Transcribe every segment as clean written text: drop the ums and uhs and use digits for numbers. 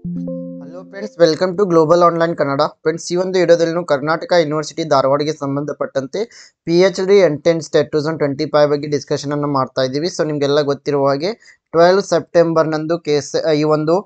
Hello friends, welcome to global online Kannada. Friends, ಈ ಒಂದು ವಿಡಿಯೋದಲ್ಲಿ ನಾವು ಕರ್ನಾಟಕ ಯೂನಿವರ್ಸಿಟಿ ಧಾರವಾಡಗೆ ಸಂಬಂಧಪಟ್ಟಂತೆ PhD ಎಂಟ್ರೆನ್ಸ್ 2025 ಬಗ್ಗೆ ಡಿಸ್ಕಷನ್ ಅನ್ನು ಮಾಡ್ತಾ ಇದ್ದೀವಿ. ಸೊ ನಿಮಗೆಲ್ಲ ಗೊತ್ತಿರುವ ಹಾಗೆ 12 ಸೆಪ್ಟೆಂಬರ್ನಂದು ಈ ಒಂದು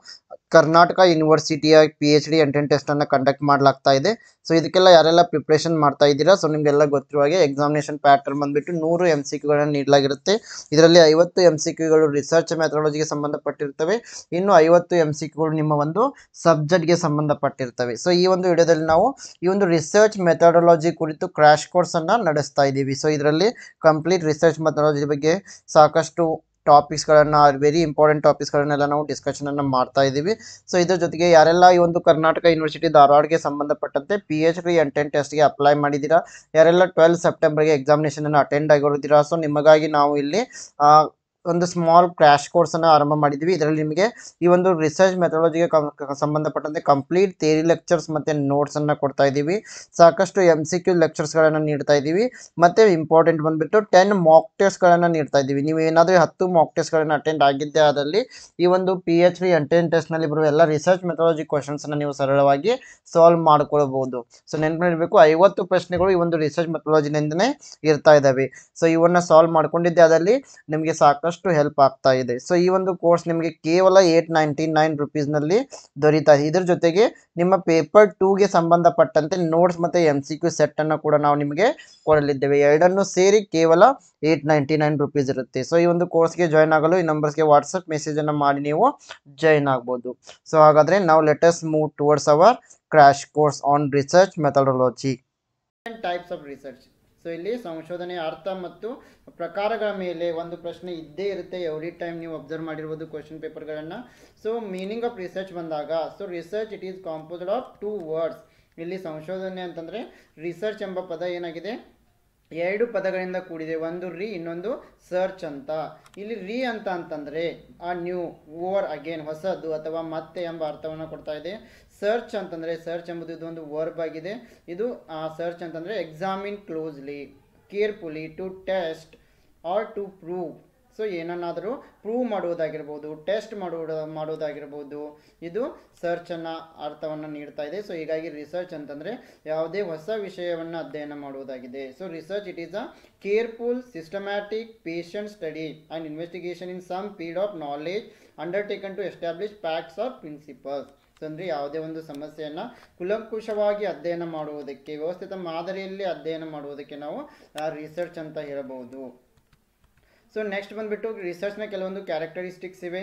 ಕರ್ನಾಟಕ ಯೂನಿವರ್ಸಿಟಿಯ PhD ಎಂಟ್ರೆನ್ಸ್ ಟೆಸ್ಟ್ ಅನ್ನು ಕಂಡಕ್ಟ್ ಮಾಡಲಾಗ್ತಾ ಇದೆ. ಸೊ ಇದಕ್ಕೆಲ್ಲ ಯಾರೆಲ್ಲ ಪ್ರಿಪ್ರೇಷನ್ ಮಾಡ್ತಾ ಇದ್ದೀರಾ, ಸೊ ನಿಮಗೆಲ್ಲ ಗೊತ್ತಿರುವ ಹಾಗೆ ಎಕ್ಸಾಮಿನೇಷನ್ ಪ್ಯಾಟರ್ನ್ ಬಂದ್ಬಿಟ್ಟು 100 MCQಗಳನ್ನು ನೀಡಲಾಗಿರುತ್ತೆ. ಇದರಲ್ಲಿ 50 MCQಗಳು ರಿಸರ್ಚ್ ಮೆಥಡಾಲಜಿಗೆ ಸಂಬಂಧಪಟ್ಟಿರ್ತವೆ, ಇನ್ನು 50 MCQಗಳು ನಿಮ್ಮ ಒಂದು ಸಬ್ಜೆಕ್ಟ್ಗೆ ಸಂಬಂಧಪಟ್ಟಿರ್ತವೆ. ಸೊ ಈ ಒಂದು ವಿಡಿಯೋದಲ್ಲಿ ನಾವು ಈ ಒಂದು ರಿಸರ್ಚ್ ಮೆಥಡಾಲಜಿ ಕುರಿತು ಕ್ರ್ಯಾಶ್ ಕೋರ್ಸ್ ಅನ್ನ ನಡೆಸ್ತಾ ಇದ್ದೀವಿ. ಸೊ ಇದರಲ್ಲಿ ಕಂಪ್ಲೀಟ್ ರಿಸರ್ಚ್ ಮೆಥಡಾಲಜಿ ಬಗ್ಗೆ ಸಾಕಷ್ಟು ಟಾಪಿಕ್ಸ್ಗಳನ್ನು, ವೆರಿ ಇಂಪಾರ್ಟೆಂಟ್ ಟಾಪಿಕ್ಸ್ಗಳನ್ನೆಲ್ಲ ನಾವು ಡಿಸ್ಕಷನ್ ಅನ್ನು ಮಾಡ್ತಾ ಇದ್ದೀವಿ. ಸೊ ಇದ್ರ ಜೊತೆಗೆ ಯಾರೆಲ್ಲ ಈ ಒಂದು ಕರ್ನಾಟಕ ಯೂನಿವರ್ಸಿಟಿ ಧಾರವಾಡಗೆ ಸಂಬಂಧಪಟ್ಟಂತೆ PhD ಎಂಟ್ರೆನ್ಸ್ ಟೆಸ್ಟ್ಗೆ ಅಪ್ಲೈ ಮಾಡಿದ್ದೀರಾ, ಯಾರೆಲ್ಲ 12 ಸೆಪ್ಟೆಂಬರ್ಗೆ ಎಕ್ಸಾಮಿನೇಷನ್ ಅನ್ನು ಅಟೆಂಡ್ ಆಗಿರೋದಿರಾ, ಸೊ ನಿಮಗಾಗಿ ನಾವು ಇಲ್ಲಿ ಒಂದು ಸ್ಮಾಲ್ ಕ್ರ್ಯಾಶ್ ಕೋರ್ಸ್ ಅನ್ನು ಆರಂಭ ಮಾಡಿದ್ವಿ. ಇದರಲ್ಲಿ ನಿಮಗೆ ಈ ಒಂದು ರಿಸರ್ಚ್ ಮೆಥಡಾಲಜಿಗೆ ಸಂಬಂಧಪಟ್ಟಂತೆ ಕಂಪ್ಲೀಟ್ ಥಿಯರಿ ಲೆಕ್ಚರ್ಸ್ ಮತ್ತೆ ನೋಟ್ಸ್ ಅನ್ನ ಕೊಡ್ತಾ ಇದ್ದೀವಿ. ಸಾಕಷ್ಟು MCQ ಲೆಕ್ಚರ್ಸ್ ಗಳನ್ನ ನೀಡ್ತಾ ಇದ್ದೀವಿ. ಮತ್ತೆ ಇಂಪಾರ್ಟೆಂಟ್ ಬಂದ್ಬಿಟ್ಟು 10 ಮಾಕ್ ಟೆಸ್ಟ್ ಗಳನ್ನ ನೀಡ್ತಾ ಇದ್ದೀವಿ. ನೀವು ಏನಾದರೂ 10 ಮಾಕ್ ಟೆಸ್ಟ್ ಗಳನ್ನ ಅಟೆಂಡ್ ಆಗಿದ್ದೆ ಆದಲ್ಲಿ ಈ ಒಂದು PhD ಎಂಟ್ರೆನ್ಸ್ ಟೆಸ್ಟ್ ನಲ್ಲಿ ಬರುವ ಎಲ್ಲ ರಿಸರ್ಚ್ ಮೆಥಡಾಲಜಿ ಕ್ವಶನ್ಸ್ ಅನ್ನ ನೀವು ಸರಳವಾಗಿ ಸಾಲ್ವ್ ಮಾಡ್ಕೊಳ್ಬಹುದು. ಸೊ ನೆನಪಿರಬೇಕು, 50 ಪ್ರಶ್ನೆಗಳು ಈ ಒಂದು ರಿಸರ್ಚ್ ಮೆಥಡಾಲಜಿನಿಂದನೇ ಇರ್ತಾ ಇದ್ದಾವೆ. ಸೊ ಇವನ್ನ ಸಾಲ್ವ್ ಮಾಡ್ಕೊಂಡಿದ್ದೆ ಆದಲ್ಲಿ ನಿಮಗೆ ಸಾಕಷ್ಟು ಹೆಲ್ಪ್ ಆಗ್ತಾ ಇದೆ. ಸೊ ಈ ಒಂದು ಕೋರ್ಸ್ ನಿಮಗೆ ಕೇವಲ 899 ರುಪೀಸ್ನಲ್ಲಿ ದೊರೀತಾ ಇದೆ. ಇದ್ರ ಜೊತೆಗೆ ನಿಮ್ಮ ಪೇಪರ್ 2ಗೆ ಸಂಬಂಧಪಟ್ಟಂತೆ ನೋಟ್ಸ್ ಮತ್ತೆ MCQ ಸೆಟ್ ಅನ್ನು ಕೂಡ ನಾವು ನಿಮಗೆ ಕೊಡಲಿದ್ದೇವೆ. ಎರಡನ್ನು ಸೇರಿ ಕೇವಲ 899 ರುಪೀಸ್ ಇರುತ್ತೆ. ಸೊ ಈ ಒಂದು ಕೋರ್ಸ್ಗೆ ಜಾಯ್ನ್ ಆಗಲು ಈ ನಂಬರ್ಸ್ಗೆ ವಾಟ್ಸಪ್ ಮೆಸೇಜ್ ಅನ್ನು ಮಾಡಿ ನೀವು ಜಾಯ್ನ್ ಆಗ್ಬೋದು. ಸೊ ಹಾಗಾದ್ರೆ ನಾವು let us move towards our crash course on research methodology. Types of research. So ಇಲ್ಲಿ ಸಂಶೋಧನೆಯ ಅರ್ಥ ಮತ್ತು ಪ್ರಕಾರಗಳ ಮೇಲೆ ಒಂದು ಪ್ರಶ್ನೆ ಇದ್ದೇ ಇರುತ್ತೆ. ಎವ್ರಿ ಟೈಮ್ ನೀವು ಅಬ್ಸರ್ವ್ ಮಾಡಿರ್ಬೋದು ಕ್ವಶನ್ ಪೇಪರ್ಗಳನ್ನು. ಸೊ ಮೀನಿಂಗ್ ಆಫ್ ರಿಸರ್ಚ್ ಬಂದಾಗ, so research it is composed of 2 words. ಇಲ್ಲಿ ಸಂಶೋಧನೆ ಅಂತಂದರೆ ರಿಸರ್ಚ್ ಎಂಬ ಪದ ಏನಾಗಿದೆ, 2 ಪದಗಳಿಂದ ಕೂಡಿದೆ. ಒಂದು ರಿ, ಇನ್ನೊಂದು ಸರ್ಚ್ ಅಂತ. ಇಲ್ಲಿ ರಿ ಅಂತಂದರೆ ಆ ನ್ಯೂ, ಓವರ್ ಅಗೇನ್, ಹೊಸದು ಅಥವಾ ಮತ್ತೆ ಎಂಬ ಅರ್ಥವನ್ನು ಕೊಡ್ತಾ ಇದೆ. ಸರ್ಚ್ ಅಂತಂದರೆ, ಸರ್ಚ್ ಎಂಬುದು ಇದೊಂದು ವರ್ಬ್ ಆಗಿದೆ. ಇದು ಸರ್ಚ್ ಅಂತಂದರೆ examine closely, carefully, to test or to prove. So ಏನನ್ನಾದರೂ ಪ್ರೂವ್ ಮಾಡುವುದಾಗಿರ್ಬೋದು, ಟೆಸ್ಟ್ ಮಾಡೋದಾಗಿರ್ಬೋದು, ಇದು ಸರ್ಚನ್ನು ಅರ್ಥವನ್ನು ನೀಡ್ತಾ ಇದೆ. ಸೊ ಹೀಗಾಗಿ ರಿಸರ್ಚ್ ಅಂತಂದರೆ ಯಾವುದೇ ಹೊಸ ವಿಷಯವನ್ನು ಅಧ್ಯಯನ ಮಾಡುವುದಾಗಿದೆ. So research it is a careful, systematic, patient study and investigation in some period of knowledge undertaken to establish facts or principles. So ಅಂದರೆ ಯಾವುದೇ ಒಂದು ಸಮಸ್ಯೆಯನ್ನು ಕುಲಂಕುಷವಾಗಿ ಅಧ್ಯಯನ ಮಾಡುವುದಕ್ಕೆ, ವ್ಯವಸ್ಥಿತ ಮಾದರಿಯಲ್ಲಿ ಅಧ್ಯಯನ ಮಾಡುವುದಕ್ಕೆ ನಾವು ರಿಸರ್ಚ್ ಅಂತ ಹೇಳಬಹುದು. ಸೊ ನೆಕ್ಸ್ಟ್ ಬಂದುಬಿಟ್ಟು ರಿಸರ್ಚ್ನ ಕೆಲವೊಂದು ಕ್ಯಾರೆಕ್ಟರಿಸ್ಟಿಕ್ಸ್ ಇವೆ.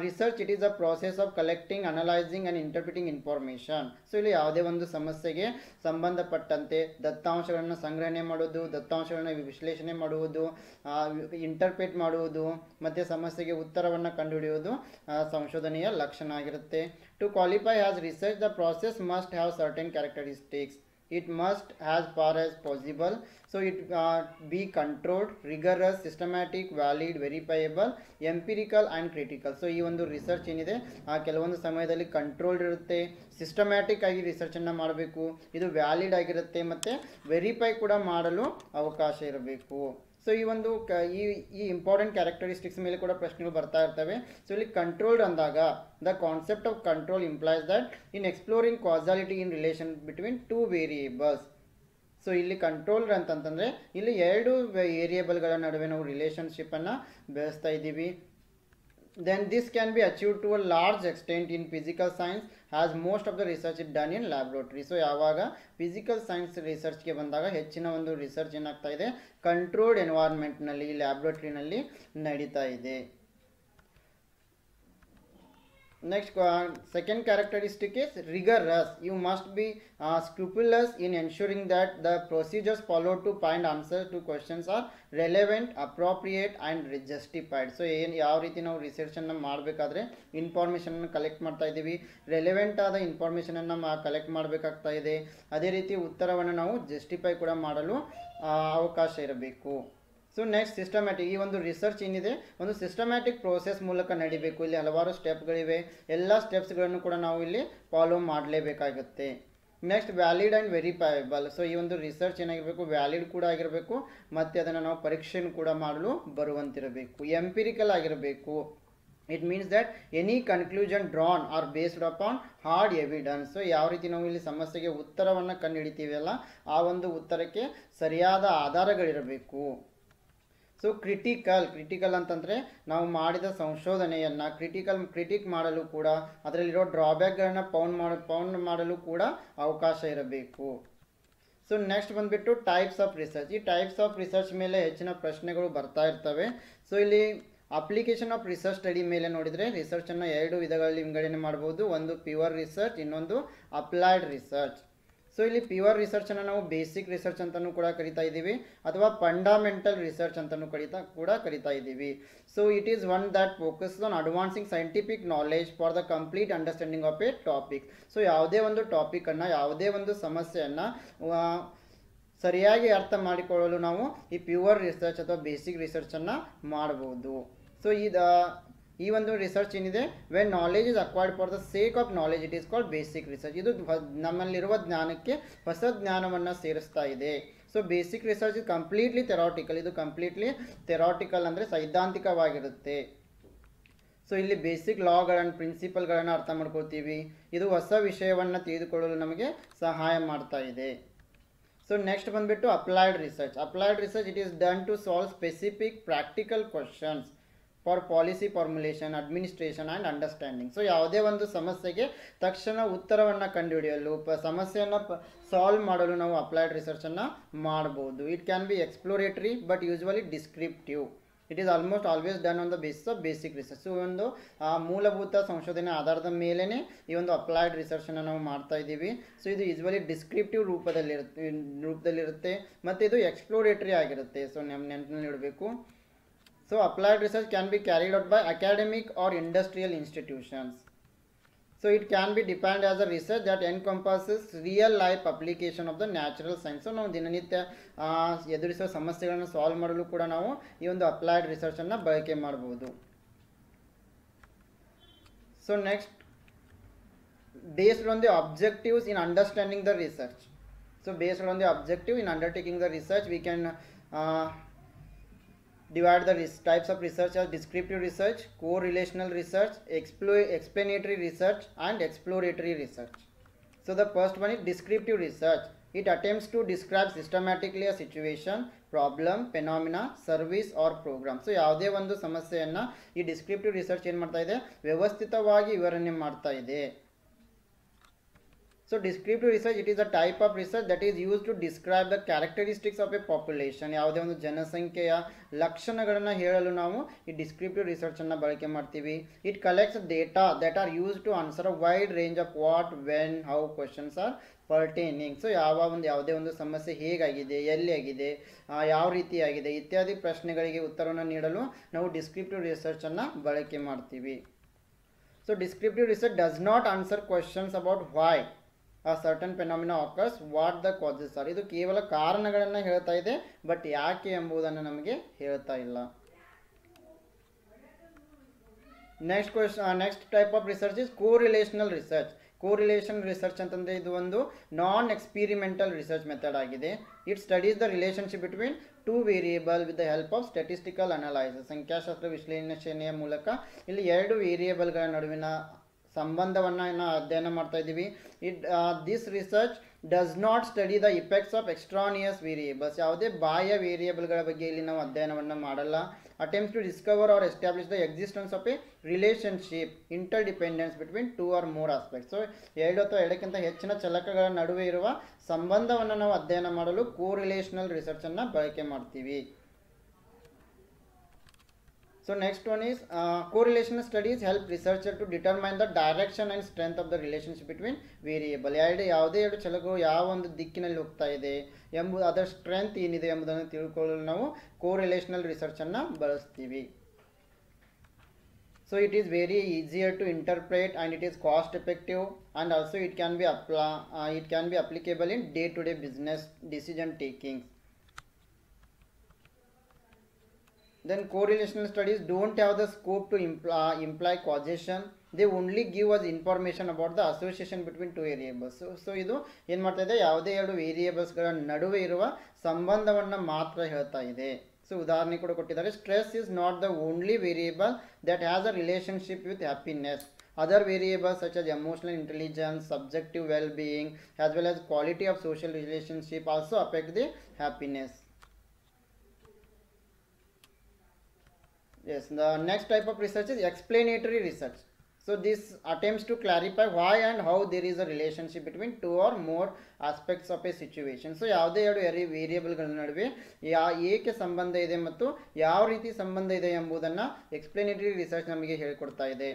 Research it is a process of collecting, analysing and interpreting information. So ಇಲ್ಲಿ ಯಾವುದೇ ಒಂದು ಸಮಸ್ಯೆಗೆ ಸಂಬಂಧಪಟ್ಟಂತೆ ದತ್ತಾಂಶಗಳನ್ನು ಸಂಗ್ರಹಣೆ ಮಾಡುವುದು, ದತ್ತಾಂಶಗಳನ್ನು ವಿಶ್ಲೇಷಣೆ ಮಾಡುವುದು, ಇಂಟರ್ಪ್ರಿಟ್ ಮಾಡುವುದು ಮತ್ತು ಸಮಸ್ಯೆಗೆ ಉತ್ತರವನ್ನು ಕಂಡುಹಿಡಿಯುವುದು ಸಂಶೋಧನೆಯ ಲಕ್ಷಣ ಆಗಿರುತ್ತೆ. To qualify as research the process must have certain characteristics. It must, as far as possible, so it be controlled, rigorous, systematic, valid, verifiable, empirical and critical. So ಈ ಒಂದು ರಿಸರ್ಚ್ ಏನಿದೆ ಕೆಲವೊಂದು ಸಮಯದಲ್ಲಿ ಕಂಟ್ರೋಲ್ಡ್ ಇರುತ್ತೆ, ಸಿಸ್ಟಮ್ಯಾಟಿಕ್ ಆಗಿ ರಿಸರ್ಚನ್ನು ಮಾಡಬೇಕು, ಇದು valid ಆಗಿರುತ್ತೆ ಮತ್ತು ವೆರಿಫೈ ಕೂಡ ಮಾಡಲು ಅವಕಾಶ ಇರಬೇಕು. ಸೊ ಈ ಒಂದು ಈ ಇಂಪಾರ್ಟೆಂಟ್ ಕ್ಯಾರೆಕ್ಟರಿಸ್ಟಿಕ್ಸ್ ಮೇಲೆ ಕೂಡ ಪ್ರಶ್ನೆಗಳು ಬರ್ತಾ ಇರ್ತವೆ. ಸೊ ಇಲ್ಲಿ ಕಂಟ್ರೋಲ್ಡ್ ಅಂದಾಗ the concept of control implies that in exploring causality in relation between 2 variables. So ಇಲ್ಲಿ ಕಂಟ್ರೋಲ್ಡ್ ಅಂತಂತಂದರೆ ಇಲ್ಲಿ 2 ವೇರಿಯೇಬಲ್ಗಳ ನಡುವೆ ನಾವು ರಿಲೇಷನ್ಶಿಪ್ಪನ್ನು ಬೆಳೆಸ್ತಾ ಇದ್ದೀವಿ. Then this can be achieved to a large extent in physical science as most of the research is done in laboratory. So ಯಾವಾಗ physical science ರಿಸರ್ಚ್ಗೆ ಬಂದಾಗ ಹೆಚ್ಚಿನ ಒಂದು ರಿಸರ್ಚ್ ಏನಾಗ್ತಾ ಇದೆ, ಕಂಟ್ರೋಲ್ಡ್ ಎನ್ವೈರ್ಮೆಂಟ್ನಲ್ಲಿ, ಲ್ಯಾಬ್ರೇಟರಿನಲ್ಲಿ ನಡೀತಾ ಇದೆ. Next, second characteristic is rigorous. You must be scrupulous in ensuring that the procedures followed to find answers to questions are relevant, appropriate and justified. So ಯಾವ ರೀತಿ ನಾವು ರಿಸರ್ಚನ್ನು ಮಾಡಬೇಕಾದ್ರೆ ಇನ್ಫಾರ್ಮೇಷನನ್ನು ಕಲೆಕ್ಟ್ ಮಾಡ್ತಾ ಇದ್ದೀವಿ, ರೆಲೆವೆಂಟ್ ಆದ ಇನ್ಫಾರ್ಮೇಷನನ್ನು ಕಲೆಕ್ಟ್ ಮಾಡಬೇಕಾಗ್ತಾ ಇದೆ. ಅದೇ ರೀತಿ ಉತ್ತರವನ್ನು ನಾವು ಜಸ್ಟಿಫೈ ಕೂಡ ಮಾಡಲು ಅವಕಾಶ ಇರಬೇಕು. So next systematic. ಈ ಒಂದು ರಿಸರ್ಚ್ ಏನಿದೆ ಒಂದು ಸಿಸ್ಟಮ್ಯಾಟಿಕ್ ಪ್ರೋಸೆಸ್ ಮೂಲಕ ನಡಿಬೇಕು. ಇಲ್ಲಿ ಹಲವಾರು ಸ್ಟೆಪ್ಗಳಿವೆ, ಎಲ್ಲ ಸ್ಟೆಪ್ಸ್ಗಳನ್ನು ಕೂಡ ನಾವು ಇಲ್ಲಿ ಫಾಲೋ ಮಾಡಲೇಬೇಕಾಗುತ್ತೆ. Next valid and verifiable. So ಈ ಒಂದು ರಿಸರ್ಚ್ ಏನಾಗಿರಬೇಕು, ವ್ಯಾಲಿಡ್ ಕೂಡ ಆಗಿರಬೇಕು ಮತ್ತು ಅದನ್ನು ನಾವು ಪರೀಕ್ಷೆಯನ್ನು ಕೂಡ ಮಾಡಲು ಬರುವಂತಿರಬೇಕು. ಎಂಪಿರಿಕಲ್ ಆಗಿರಬೇಕು. It means that any conclusion drawn are based upon hard evidence. So ಯಾವ ರೀತಿ ನಾವು ಇಲ್ಲಿ ಸಮಸ್ಯೆಗೆ ಉತ್ತರವನ್ನು ಕಂಡುಹಿಡಿತೀವಲ್ಲ ಆ ಒಂದು ಉತ್ತರಕ್ಕೆ ಸರಿಯಾದ ಆಧಾರಗಳಿರಬೇಕು. ಸೊ ಕ್ರಿಟಿಕಲ್ ಅಂತಂದರೆ ನಾವು ಮಾಡಿದ ಸಂಶೋಧನೆಯನ್ನು ಕ್ರಿಟಿಕ್ ಮಾಡಲು ಕೂಡ ಅದರಲ್ಲಿರೋ ಡ್ರಾಬ್ಯಾಕ್ಗಳನ್ನು ಪೌಂಡ್ ಮಾಡಲು ಕೂಡ ಅವಕಾಶ ಇರಬೇಕು. ಸೊ ನೆಕ್ಸ್ಟ್ ಬಂದುಬಿಟ್ಟು ಟೈಪ್ಸ್ ಆಫ್ ರಿಸರ್ಚ್. ಈ ಟೈಪ್ಸ್ ಆಫ್ ರಿಸರ್ಚ್ ಮೇಲೆ ಹೆಚ್ಚಿನ ಪ್ರಶ್ನೆಗಳು ಬರ್ತಾ ಇರ್ತವೆ. ಸೊ ಇಲ್ಲಿ ಅಪ್ಲಿಕೇಶನ್ ಆಫ್ ರಿಸರ್ಚ್ ಸ್ಟಡಿ ಮೇಲೆ ನೋಡಿದರೆ ರಿಸರ್ಚನ್ನು 2 ವಿಧಗಳಲ್ಲಿ ವಿಂಗಡಣೆ ಮಾಡ್ಬೋದು. ಒಂದು ಪ್ಯೂರ್ ರಿಸರ್ಚ್, ಇನ್ನೊಂದು ಅಪ್ಲೈಡ್ ರಿಸರ್ಚ್. ಸೊ ಇಲ್ಲಿ ಪ್ಯೂರ್ ರಿಸರ್ಚನ್ನು ನಾವು ಬೇಸಿಕ್ ರಿಸರ್ಚ್ ಅಂತಲೂ ಕೂಡ ಕರಿತಾ ಇದ್ದೀವಿ ಅಥವಾ ಫಂಡಮೆಂಟಲ್ ರಿಸರ್ಚ್ ಅಂತಲೂ ಕರಿತಾ ಇದ್ದೀವಿ. So it is one that focus on advancing scientific knowledge for the complete understanding of A topic. So ಯಾವುದೇ ಒಂದು ಟಾಪಿಕನ್ನು, ಯಾವುದೇ ಒಂದು ಸಮಸ್ಯೆಯನ್ನು ಸರಿಯಾಗಿ ಅರ್ಥ ಮಾಡಿಕೊಳ್ಳಲು ನಾವು ಈ ಪ್ಯೂರ್ ರಿಸರ್ಚ್ ಅಥವಾ ಬೇಸಿಕ್ ರಿಸರ್ಚನ್ನು ಮಾಡ್ಬೋದು. ಸೊ ಈ ಒಂದು ರಿಸರ್ಚ್ ಏನಿದೆ, when knowledge is acquired for the sake of knowledge it is called basic research. ಇದು ನಮ್ಮಲ್ಲಿರುವ ಜ್ಞಾನಕ್ಕೆ ಹೊಸ ಜ್ಞಾನವನ್ನು ಸೇರಿಸ್ತಾ ಇದೆ. So basic research is completely theoretical. ಇದು ಕಂಪ್ಲೀಟ್ಲಿ ಥೆರಾಟಿಕಲ್ ಅಂದರೆ ಸೈದ್ಧಾಂತಿಕವಾಗಿರುತ್ತೆ. ಸೊ ಇಲ್ಲಿ ಬೇಸಿಕ್ ಲಾಗಳನ್ನು, ಪ್ರಿನ್ಸಿಪಲ್ಗಳನ್ನು ಅರ್ಥ ಮಾಡ್ಕೊಳ್ತೀವಿ. ಇದು ಹೊಸ ವಿಷಯವನ್ನು ತಿಳಿದುಕೊಳ್ಳಲು ನಮಗೆ ಸಹಾಯ ಮಾಡ್ತಾ ಇದೆ. ಸೊ ನೆಕ್ಸ್ಟ್ ಬಂದುಬಿಟ್ಟು applied research. Applied research it is done to solve specific practical questions for policy formulation, administration and understanding. So ಯಾವುದೇ ಒಂದು ಸಮಸ್ಯೆಗೆ ತಕ್ಷಣ ಉತ್ತರವನ್ನು ಕಂಡುಹಿಡಿಯಲು, ಸಮಸ್ಯೆಯನ್ನು ಸಾಲ್ವ್ ಮಾಡಲು ನಾವು ಅಪ್ಲೈಡ್ ರಿಸರ್ಚನ್ನು ಮಾಡ್ಬೋದು. It can be exploratory but usually descriptive. It is almost always done on the basis of basic research. So ಒಂದು ಮೂಲಭೂತ ಸಂಶೋಧನೆ ಆಧಾರದ ಮೇಲೇ ಈ ಒಂದು ಅಪ್ಲೈಡ್ ರಿಸರ್ಚನ್ನು ನಾವು ಮಾಡ್ತಾ ಇದ್ದೀವಿ. ಸೊ ಇದು ಯೂಸ್ವಲಿ ಡಿಸ್ಕ್ರಿಪ್ಟಿವ್ ರೂಪದಲ್ಲಿರುತ್ತೆ ಮತ್ತು ಇದು ಎಕ್ಸ್ಪ್ಲೋರೇಟರಿ ಆಗಿರುತ್ತೆ. ಸೊ ನಮ್ಮ ನೆನಪಿನಲ್ಲಿ ಇಡಬೇಕು. So applied research can be carried out by academic or industrial institutions. So it can be defined as a research that encompasses real life application of the natural science. So ನಾವು ದಿನನಿತ್ಯ ಎದುರಿಸುವ ಸಮಸ್ಯೆಗಳನ್ನು solve ಮಾಡಲು ಕೂಡ ನಾವು ಈ ಒಂದು applied ರಿಸರ್ಚನ್ನು ಬಳಕೆ ಮಾಡಬಹುದು. So next, based on the objectives in understanding the research. So based on the objective in undertaking the research, we can divide the types of research as descriptive research, correlational research, explanatory research and exploratory research. So the first one is descriptive research. It attempts to describe systematically a situation, problem, phenomena, service or program. So ಯಾವುದೇ ಒಂದು ಸಮಸ್ಯೆಯನ್ನು ಈ descriptive research ಏನು ಮಾಡ್ತಾ ಇದೆ, ವ್ಯವಸ್ಥಿತವಾಗಿ ವಿವರಣೆ ಮಾಡ್ತಾ ಇದೆ. So descriptive research, it is a type of research that is used to describe the characteristics of a population. ಯಾವುದೇ ಒಂದು ಜನಸಂಖ್ಯೆಯ ಲಕ್ಷಣಗಳನ್ನು ಹೇಳಲು ನಾವು ಈ descriptive research ಅನ್ನು ಬಳಕೆ ಮಾಡ್ತೀವಿ. It collects data that are used to answer a wide range of what, when, how questions are pertaining. So ಯಾವುದೇ ಒಂದು ಸಮಸ್ಯೆ ಹೇಗಾಗಿದೆ, ಎಲ್ಲಿ ಆಗಿದೆ, ಯಾವ ರೀತಿ ಆಗಿದೆ ಇತ್ಯಾದಿ ಪ್ರಶ್ನೆಗಳಿಗೆ ಉತ್ತರವನ್ನು ನೀಡಲು ನಾವು descriptive research ಅನ್ನು ಬಳಕೆ ಮಾಡ್ತೀವಿ. So descriptive research does not answer questions about why a certain phenomena occurs, what the causes are. ಇದು ಕೇವಲ ಕಾರಣಗಳನ್ನು ಹೇಳ್ತಾ ಇದೆ, ಬಟ್ ಯಾಕೆ ಎಂಬುದನ್ನು ನಮಗೆ ಹೇಳ್ತಾ ಇಲ್ಲ. Next type of research is correlational research. Correlation research ಅಂತಂದರೆ ಇದು ಒಂದು ನಾನ್ ಎಕ್ಸ್ಪಿರಿಮೆಂಟಲ್ ರಿಸರ್ಚ್ ಮೆಥಡ್ ಆಗಿದೆ. It studies the relationship between two variable with the help of statistical analysis. ಸಂಖ್ಯಾಶಾಸ್ತ್ರ ವಿಶ್ಲೇಷಣೆಯ ಮೂಲಕ ಇಲ್ಲಿ 2 ವೇರಿಯೇಬಲ್ಗಳ ನಡುವಿನ ಸಂಬಂಧವನ್ನು ಅಧ್ಯಯನ ಮಾಡ್ತಾ ಇದ್ದೀವಿ. This research does not study the effects of extraneous variables. ಯಾವುದೇ ಬಾಹ್ಯ ವೇರಿಯೇಬಲ್ಗಳ ಬಗ್ಗೆ ಇಲ್ಲಿ ನಾವು ಅಧ್ಯಯನವನ್ನು ಮಾಡಲ್ಲ. Attempts to discover or establish the existence of a relationship, interdependence between 2 or more aspects. So 2 ಅಥವಾ 2ಕ್ಕಿಂತ ಹೆಚ್ಚಿನ ಚಲಕಗಳ ನಡುವೆ ಇರುವ ಸಂಬಂಧವನ್ನು ನಾವು ಅಧ್ಯಯನ ಮಾಡಲು ಕೋರಿಲೇಷನಲ್ ರಿಸರ್ಚನ್ನು ಬಳಕೆ ಮಾಡ್ತೀವಿ. So next one is correlational studies help researcher to determine the direction and strength of the relationship between variable. ಯಾವುದೇ 2 ಚಲಕಗಳು ಯಾವ ಒಂದು ದಿಕ್ಕಿನಲ್ಲಿ ಹೋಗ್ತಾ ಇದೆ ಎಂಬುದು, ಅದರ ಸ್ಟ್ರೆಂತ್ ಏನಿದೆ ಎಂಬುದನ್ನು ತಿಳ್ಕೊಳ್ಳಲು ನಾವು ಕೋರಿಲೇಷನಲ್ ರಿಸರ್ಚನ್ನು ಬಳಸ್ತೀವಿ. So it is very easier to interpret and it is cost effective and also it can be applicable in day-to-day business decision taking. Then correlational studies don't have the scope to imply causation. They only give us information about the association between 2 variables. So ಇದು ಏನು ಮಾಡ್ತಾ ಇದೆ, ಯಾವುದೇ 2 ವೇರಿಯೇಬಲ್ಸ್ಗಳ ನಡುವೆ ಇರುವ ಸಂಬಂಧವನ್ನು ಮಾತ್ರ ಹೇಳ್ತಾ ಇದೆ. ಸೊ ಉದಾಹರಣೆ ಕೂಡ ಕೊಟ್ಟಿದ್ದಾರೆ. Stress is not the only variable that has a relationship with happiness. Other variables such as emotional intelligence, subjective well-being, as well as quality of social relationship also affect the happiness. Yes, the next type of research is explanatory research. So this attempts to clarify why and how there is a relationship between two or more aspects of a situation. So ಯಾವುದೇ ಎರಡು ವೇರಿಯೇಬಲ್ಗಳ ನಡುವೆ ಏಕೆ ಸಂಬಂಧ ಇದೆ ಮತ್ತು ಯಾವ ರೀತಿ ಸಂಬಂಧ ಇದೆ ಎಂಬುದನ್ನು ಎಕ್ಸ್ಪ್ಲೇನೇಟರಿ ರಿಸರ್ಚ್ ನಮಗೆ ಹೇಳಿಕೊಡ್ತಾ ಇದೆ.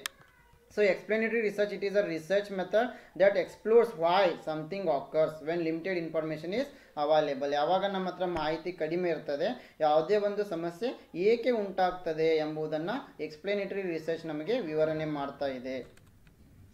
So explanatory research, it is a research method that explores why something occurs when limited information is available. ಯಾವಾಗ ನಮ್ಮ ಹತ್ರ ಮಾಹಿತಿ ಕಡಿಮೆ ಇರ್ತದೆ, ಯಾವುದೇ ಒಂದು ಸಮಸ್ಯೆ ಏಕೆ ಉಂಟಾಗ್ತದೆ ಎಂಬುದನ್ನು ಎಕ್ಸ್ಪ್ಲೇನೇಟರಿ ರಿಸರ್ಚ್ ನಮಗೆ ವಿವರಣೆ ಮಾಡ್ತಾ ಇದೆ.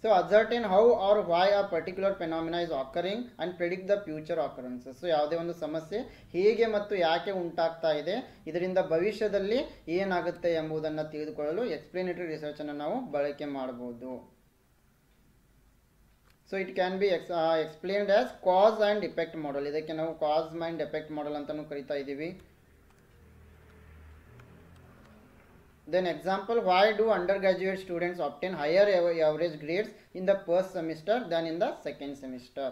So ascertain how or why a particular phenomena is occurring and predict the future occurrences. So ಯಾವುದೇ ಒಂದು ಸಮಸ್ಯೆ ಹೇಗೆ ಮತ್ತು ಯಾಕೆ ಉಂಟಾಗ್ತಾ ಇದೆ, ಇದರಿಂದ ಭವಿಷ್ಯದಲ್ಲಿ ಏನಾಗುತ್ತೆ ಎಂಬುದನ್ನು ತಿಳಿದುಕೊಳ್ಳಲು ಎಕ್ಸ್ಪ್ಲೇನೇಟರಿ ರಿಸರ್ಚ್ ಅನ್ನು ನಾವು ಬಳಕೆ ಮಾಡಬಹುದು. So it can be explained as cause and effect model. ಇದಕ್ಕೆ ನಾವು ಕಾಸ್ ಆ್ಯಂಡ್ ಎಫೆಕ್ಟ್ ಮಾಡೆಲ್ ಅಂತಲೂ ಕರಿತಾ ಇದ್ದೀವಿ. Then example, why do undergraduate students obtain higher average grades in the first semester than in the second semester?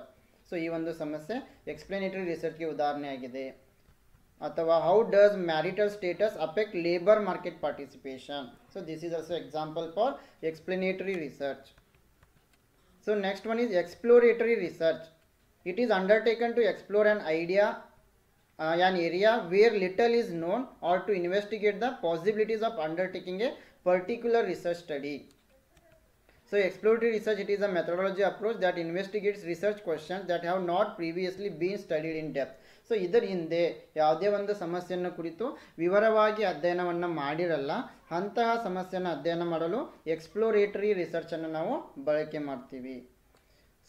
So ಈ ಒಂದು ಸಮಸ್ಯೆ explanatory ರಿಸರ್ಚ್ಗೆ ಉದಾಹರಣೆ ಆಗಿದೆ. ಅಥವಾ how does marital status affect labour market participation. So this is also example for explanatory research. So next one is exploratory research. It is undertaken to explore an idea, an area where little is known, or to investigate the possibilities of undertaking a particular research study. So exploratory research, it is a methodology approach that investigates research questions that have not previously been studied in depth. So ಇದರ ಹಿಂದೆ ಯಾವುದೇ ಒಂದು ಸಮಸ್ಯೆಯನ್ನು ಕುರಿತು ವಿವರವಾಗಿ ಅಧ್ಯಯನವನ್ನು ಮಾಡಿರಲ್ಲ, ಅಂತಹ ಸಮಸ್ಯೆಯನ್ನು ಅಧ್ಯಯನ ಮಾಡಲು ಎಕ್ಸ್ಪ್ಲೋರೇಟರಿ ರಿಸರ್ಚನ್ನು ನಾವು ಬಳಕೆ ಮಾಡ್ತೀವಿ.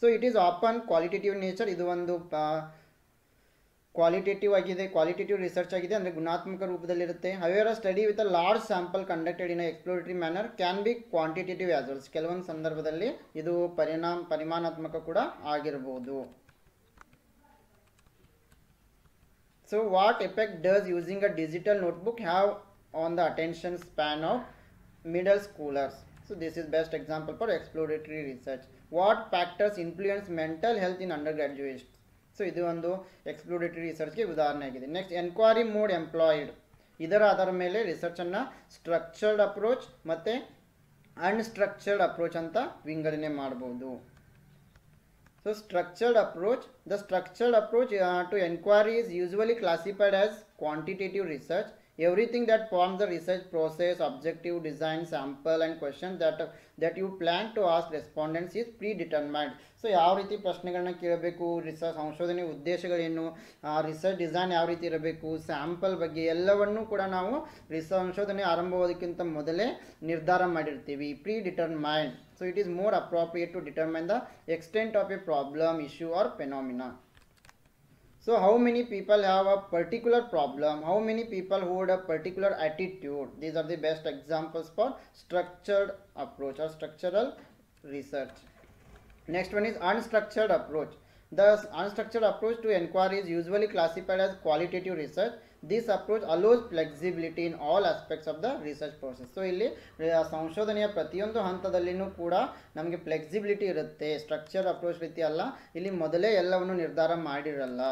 So it is often qualitative nature. ಇದು ಒಂದು ಕ್ವಾಲಿಟೇಟಿವ್ ಆಗಿದೆ, ಕ್ವಾಲಿಟೇಟಿವ್ ರಿಸರ್ಚ್ ಆಗಿದೆ, ಅಂದರೆ ಗುಣಾತ್ಮಕ ರೂಪದಲ್ಲಿರುತ್ತೆ. However study with a large sample conducted in exploratory manner can be quantitative as well. ಕೆಲವೊಂದು ಸಂದರ್ಭದಲ್ಲಿ ಇದು ಪರಿಮಾಣಾತ್ಮಕ ಕೂಡ ಆಗಿರಬಹುದು. So what effect does using a digital notebook have on the attention span of middle schoolers? So this is best example for exploratory research. What factors influence mental health in undergraduate? So ಇದು ಒಂದು exploratory ರಿಸರ್ಚ್ಗೆ ಉದಾಹರಣೆ ಆಗಿದೆ. Next enquiry mode employed. ಇದರ ಆಧಾರ ಮೇಲೆ ರಿಸರ್ಚನ್ನು structured approach ಮತ್ತು ಅನ್ಸ್ಟ್ರಕ್ಚರ್ಡ್ ಅಪ್ರೋಚ್ ಅಂತ ವಿಂಗಡಣೆ ಮಾಡ್ಬೋದು. So structured approach, the structured approach to enquiry is usually classified as quantitative research. Everything that forms the research process, objective, design, sample and questions that you plan to ask respondents is predetermined. So ಯಾವ ರೀತಿ ಪ್ರಶ್ನೆಗಳನ್ನ ಕೇಳಬೇಕು, research ಸಂಶೋಧನೆ ಉದ್ದೇಶಗಳೇನು, research design ಯಾವ ರೀತಿ ಇರಬೇಕು, sample ಬಗ್ಗೆ ಎಲ್ಲವನ್ನೂ ಕೂಡ ನಾವು ಸಂಶೋಧನೆ ಆರಂಭವಾಗೋದಕ್ಕಿಂತ ಮೊದಲೇ ನಿರ್ಧಾರ ಮಾಡಿರ್ತೀವಿ, predetermined. So it is more appropriate to determine the extent of a problem, issue or phenomena. So how many people have a particular problem, how many people hold a particular attitude? These are the best examples for structured approach or structural research. Next one is unstructured approach. The unstructured approach to inquiry is usually classified as qualitative research. This approach allows flexibility in all aspects of the research process. So ಇಲ್ಲಿ ಸಂಶೋಧನೆಯ ಪ್ರತಿಯೊಂದು ಹಂತದಲ್ಲಿನೂ ಕೂಡ ನಮಗೆ flexibility ಇರುತ್ತೆ. Structure approach ರೀತಿ ಅಲ್ಲ, ಇಲ್ಲಿ ಮೊದಲೇ ಎಲ್ಲವನ್ನು ನಿರ್ಧಾರ ಮಾಡಿರಲ್ಲ.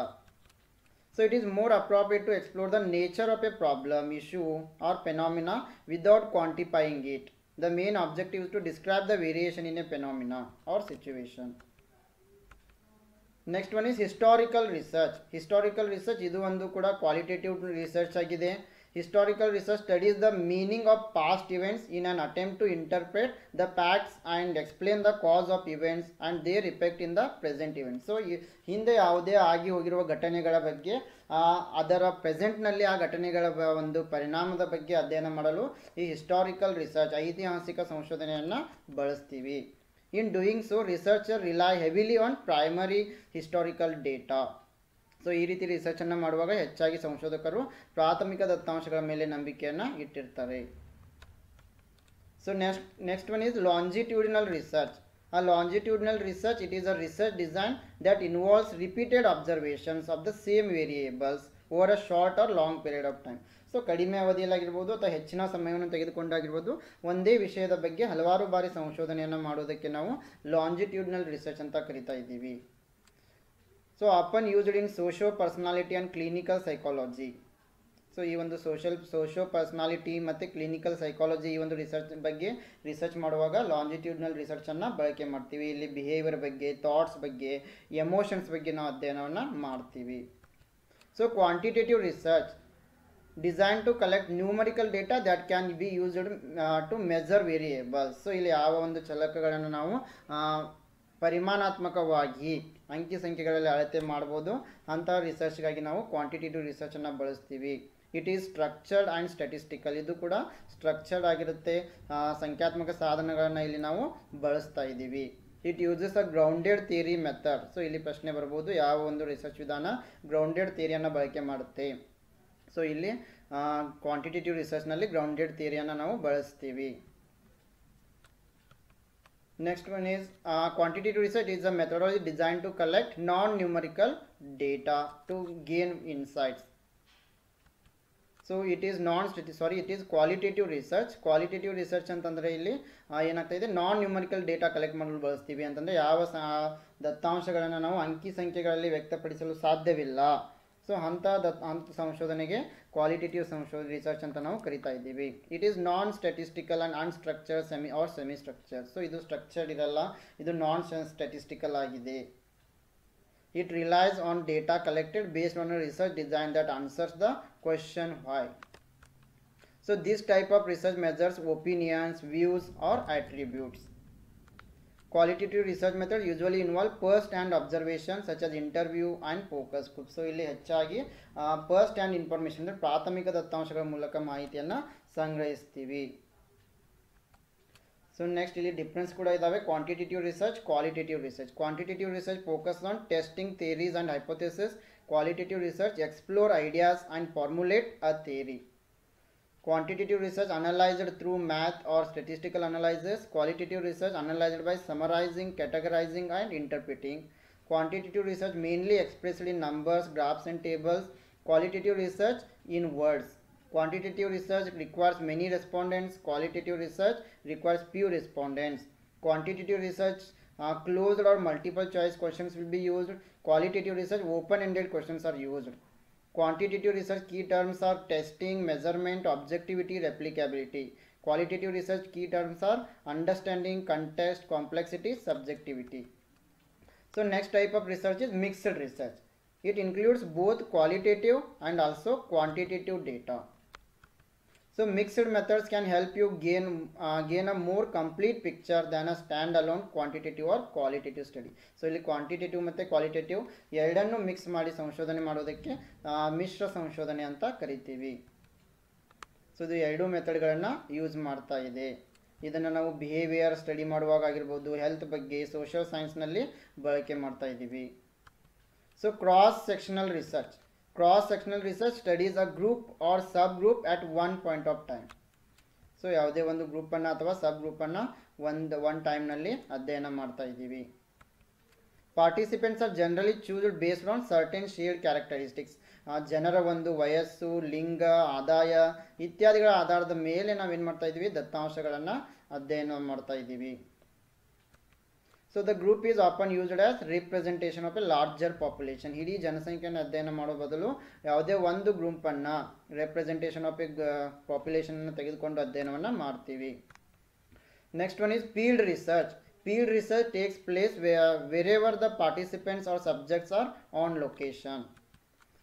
So it is more appropriate to explore the nature of a problem, issue or phenomena without quantifying it. The main objective is to describe the variation in a phenomena or situation. Next one is historical research. Historical research ಇದು ಒಂದು ಕೂಡ qualitative research ಆಗಿದೆ. Historical research studies the meaning of past events in an attempt to interpret the facts and explain the cause of events and their effect in the present event. So ಹಿಂದೆ ಯಾವುದೇ ಆಗಿ ಹೋಗಿರುವ ಘಟನೆಗಳ ಬಗ್ಗೆ ಅದರ ಪ್ರೆಸೆಂಟ್ನಲ್ಲಿ ಆ ಘಟನೆಗಳ ಒಂದು ಪರಿಣಾಮದ ಬಗ್ಗೆ ಅಧ್ಯಯನ ಮಾಡಲು ಈ ಹಿಸ್ಟಾರಿಕಲ್ ರಿಸರ್ಚ್ ಐತಿಹಾಸಿಕ ಸಂಶೋಧನೆಯನ್ನು ಬಳಸ್ತೀವಿ. In doing so, researchers rely heavily on primary historical data. So ಈ ರೀತಿ ರಿಸರ್ಚನ್ನು ಮಾಡುವಾಗ ಹೆಚ್ಚಾಗಿ ಸಂಶೋಧಕರು ಪ್ರಾಥಮಿಕ ದತ್ತಾಂಶಗಳ ಮೇಲೆ ನಂಬಿಕೆಯನ್ನು ಇಟ್ಟಿರ್ತಾರೆ. So next one is longitudinal research. A longitudinal research, it is a research design that involves repeated observations of the same variables over a short or long period of time. So ಕಡಿಮೆ ಅವಧಿಯಲ್ಲಾಗಿರ್ಬೋದು ಅಥವಾ ಹೆಚ್ಚಿನ ಸಮಯವನ್ನು ತೆಗೆದುಕೊಂಡಾಗಿರ್ಬೋದು ಒಂದೇ ವಿಷಯದ ಬಗ್ಗೆ ಹಲವಾರು ಬಾರಿ ಸಂಶೋಧನೆಯನ್ನು ಮಾಡೋದಕ್ಕೆ ನಾವು ಲಾಂಜಿಟ್ಯೂಡ್ನಲ್ ರಿಸರ್ಚ್ ಅಂತ ಕರಿತಾ ಇದ್ದೀವಿ. So often used in socio personality and clinical psychology. So ಈ ಒಂದು ಸೋಷಿಯೋ ಪರ್ಸನಾಲಿಟಿ ಮತ್ತು ಕ್ಲಿನಿಕಲ್ ಸೈಕಾಲಜಿ ಈ ಒಂದು ರಿಸರ್ಚ್ ಮಾಡುವಾಗ ಲಾಂಜಿಟ್ಯೂಡ್ನಲ್ ರಿಸರ್ಚನ್ನು ಬಳಕೆ ಮಾಡ್ತೀವಿ. ಇಲ್ಲಿ ಬಿಹೇವಿಯರ್ ಬಗ್ಗೆ, ಥಾಟ್ಸ್ ಬಗ್ಗೆ, ಎಮೋಷನ್ಸ್ ಬಗ್ಗೆ ನಾವು ಅಧ್ಯಯನವನ್ನು ಮಾಡ್ತೀವಿ. So quantitative research design to collect numerical data that can be used to measure variables. So ಇಲ್ಲಿ ಯಾವ ಒಂದು ಚಲಕಗಳನ್ನು ನಾವು ಪರಿಮಾಣಾತ್ಮಕವಾಗಿ ಅಂಕಿ ಸಂಖ್ಯೆಗಳಲ್ಲಿ ಅಳತೆ ಮಾಡ್ಬೋದು, ಅಂಥ ರಿಸರ್ಚ್ಗಾಗಿ ನಾವು ಕ್ವಾಂಟಿಟೇಟಿವ್ ರಿಸರ್ಚನ್ನು ಬಳಸ್ತೀವಿ. It is structured and statistical. ಇದು ಕೂಡ ಸ್ಟ್ರಕ್ಚರ್ಡ್ ಆಗಿರುತ್ತೆ, ಸಂಖ್ಯಾತ್ಮಕ ಸಾಧನಗಳನ್ನು ಇಲ್ಲಿ ನಾವು ಬಳಸ್ತಾ ಇದ್ದೀವಿ. It uses a grounded theory method. So ಇಲ್ಲಿ ಪ್ರಶ್ನೆ ಬರ್ಬೋದು, ಯಾವ ಒಂದು ರಿಸರ್ಚ್ ವಿಧಾನ ಗ್ರೌಂಡೆಡ್ ಥಿಯರಿಯನ್ನು ಬಳಕೆ ಮಾಡುತ್ತೆ. ಸೊ ಇಲ್ಲಿ ಕ್ವಾಂಟಿಟೇಟಿವ್ ರಿಸರ್ಚ್ನಲ್ಲಿ ಗ್ರೌಂಡೆಡ್ ಥಿಯರಿಯನ್ನು ನಾವು ಬಳಸ್ತೀವಿ. Next one is quantitative research is a methodology designed to collect non-numerical data to gain insights. So it is qualitative research. Qualitative research ಅಂತಂದರೆ ಇಲ್ಲಿ ಏನಾಗ್ತಾ ಇದೆ, ನಾನ್ ನ್ಯೂಮರಿಕಲ್ ಡೇಟಾ ಕಲೆಕ್ಟ್ ಮಾಡಲು ಬಳಸ್ತೀವಿ. ಅಂತಂದರೆ ಯಾವ ದತ್ತಾಂಶಗಳನ್ನು ನಾವು ಅಂಕಿ ಸಂಖ್ಯೆಗಳಲ್ಲಿ ವ್ಯಕ್ತಪಡಿಸಲು ಸಾಧ್ಯವಿಲ್ಲ. ಸೊ ಅಂಥ ಸಂಶೋಧನೆಗೆ ಕ್ವಾಲಿಟೇಟಿವ್ ರಿಸರ್ಚ್ ಅಂತ ನಾವು ಕರಿತಾ ಇದ್ದೀವಿ. It is non statistical and unstructured semi structured. So ಇದು ಸ್ಟ್ರಕ್ಚರ್ಡ್ ಇರಲ್ಲ, ಇದು ನಾನ್ ಸ್ಟ್ಯಾಟಿಸ್ಟಿಕಲ್ ಆಗಿದೆ. It relies on data collected based on a research design that answers the question why. So this type of research measures opinions, views or attributes. Qualitative research method usually involve first-hand observation such as interview and focus group. So ಇಲ್ಲಿ ಹೆಚ್ಚಾಗಿ first hand information ಅಂದರೆ ಪ್ರಾಥಮಿಕ ದತ್ತಾಂಶಗಳ ಮೂಲಕ ಮಾಹಿತಿಯನ್ನು ಸಂಗ್ರಹಿಸ್ತೀವಿ. So next ಇಲ್ಲಿ difference ಕೂಡ ಇದ್ದಾವೆ. Quantitative research, qualitative research. Quantitative research focus on testing theories and hypothesis. Qualitative research explore ideas and formulate a theory. Quantitative research analyzed through math or statistical analysis. Qualitative research analyzed by summarizing, categorizing and interpreting. Quantitative research mainly expressed in numbers, graphs and tables. Qualitative research in words. Quantitative research requires many respondents. Qualitative research requires few respondents. Quantitative research closed or multiple choice questions will be used. Qualitative research open-ended questions are used. Quantitative research key terms are testing, measurement, objectivity, replicability. Qualitative research key terms are understanding, context, complexity, subjectivity. So next type of research is mixed research. It includes both qualitative and also quantitative data. So mixed methods can help you gain a more complete picture than a standalone quantitative or qualitative study. So ಇಲ್ಲಿ quantitative ಮತ್ತು qualitative ಎರಡನ್ನೂ mix ಮಾಡಿ ಸಂಶೋಧನೆ ಮಾಡೋದಕ್ಕೆ ಮಿಶ್ರ ಸಂಶೋಧನೆ ಅಂತ ಕರಿತೀವಿ. So ಇದು ಎರಡು ಮೆಥಡ್ಗಳನ್ನು ಯೂಸ್ ಮಾಡ್ತಾ ಇದೆ. ಇದನ್ನು ನಾವು ಬಿಹೇವಿಯರ್ ಸ್ಟಡಿ ಮಾಡುವಾಗ ಆಗಿರ್ಬೋದು, ಹೆಲ್ತ್ ಬಗ್ಗೆ, ಸೋಷಿಯಲ್ ಸೈನ್ಸ್ನಲ್ಲಿ ಬಳಕೆ ಮಾಡ್ತಾ ಇದ್ದೀವಿ. So cross sectional research. Cross-sectional research studies a group or subgroup at one point of time. So ಯಾವುದೇ ಒಂದು ಗ್ರೂಪನ್ನು ಅಥವಾ ಸಬ್ ಗ್ರೂಪನ್ನು ಒನ್ ಟೈಮ್ನಲ್ಲಿ ಅಧ್ಯಯನ ಮಾಡ್ತಾ ಇದ್ದೀವಿ. Participants are generally chosen based on certain shared characteristics. ಜನರ ಒಂದು ವಯಸ್ಸು, ಲಿಂಗ, ಆದಾಯ ಇತ್ಯಾದಿಗಳ ಆಧಾರದ ಮೇಲೆ ನಾವೇನು ಮಾಡ್ತಾ ಇದ್ದೀವಿ, ದತ್ತಾಂಶಗಳನ್ನು ಅಧ್ಯಯನ ಮಾಡ್ತಾ ಇದ್ದೀವಿ. So the group is often used as representation of A larger population. ಇಡೀ ಜನಸಂಖ್ಯೆಯನ್ನು ಅಧ್ಯಯನ ಮಾಡೋ ಬದಲು ಯಾವುದೇ ಒಂದು ಗ್ರೂಪನ್ನು ರೆಪ್ರೆಸೆಂಟೇಷನ್ ಆಫ್ ಎ ಪಾಪ್ಯುಲೇಷನನ್ನು ತೆಗೆದುಕೊಂಡು ಅಧ್ಯಯನವನ್ನು ಮಾಡ್ತೀವಿ. Next one is field research. Field research takes place wherever the participants or subjects are on location.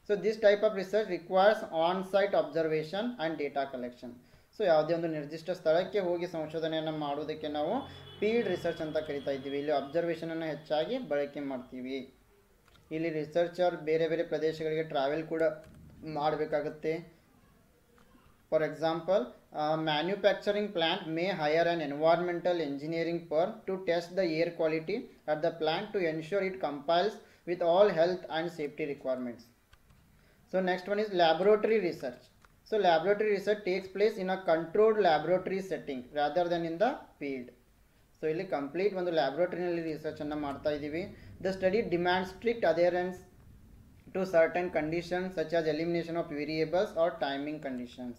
So this type of research requires on-site observation and data collection. So ಯಾವುದೇ ಒಂದು ನಿರ್ದಿಷ್ಟ ಸ್ಥಳಕ್ಕೆ ಹೋಗಿ ಸಂಶೋಧನೆಯನ್ನು ಮಾಡೋದಕ್ಕೆ ನಾವು ಫೀಲ್ಡ್ ರಿಸರ್ಚ್ ಅಂತ ಕರಿತಾ ಇದ್ದೀವಿ. ಇಲ್ಲಿ ಅಬ್ಸರ್ವೇಷನನ್ನು ಹೆಚ್ಚಾಗಿ ಬಳಕೆ ಮಾಡ್ತೀವಿ. ಇಲ್ಲಿ ರಿಸರ್ಚರ್ ಬೇರೆ ಬೇರೆ ಪ್ರದೇಶಗಳಿಗೆ ಟ್ರಾವೆಲ್ ಕೂಡ ಮಾಡಬೇಕಾಗುತ್ತೆ. For example, a manufacturing plant may hire an environmental engineering firm to test the air quality at the plant to ensure it complies with all health and safety requirements. So next one is laboratory research. So laboratory research takes place in a controlled laboratory setting rather than in the field. So ಇಲ್ಲಿ complete ಒಂದು ಲ್ಯಾಬ್ರೋಟರಿನಲ್ಲಿ ರಿಸರ್ಚನ್ನು ಮಾಡ್ತಾ ಇದ್ದೀವಿ. The study demands strict adherence to certain conditions such as elimination of variables or timing conditions.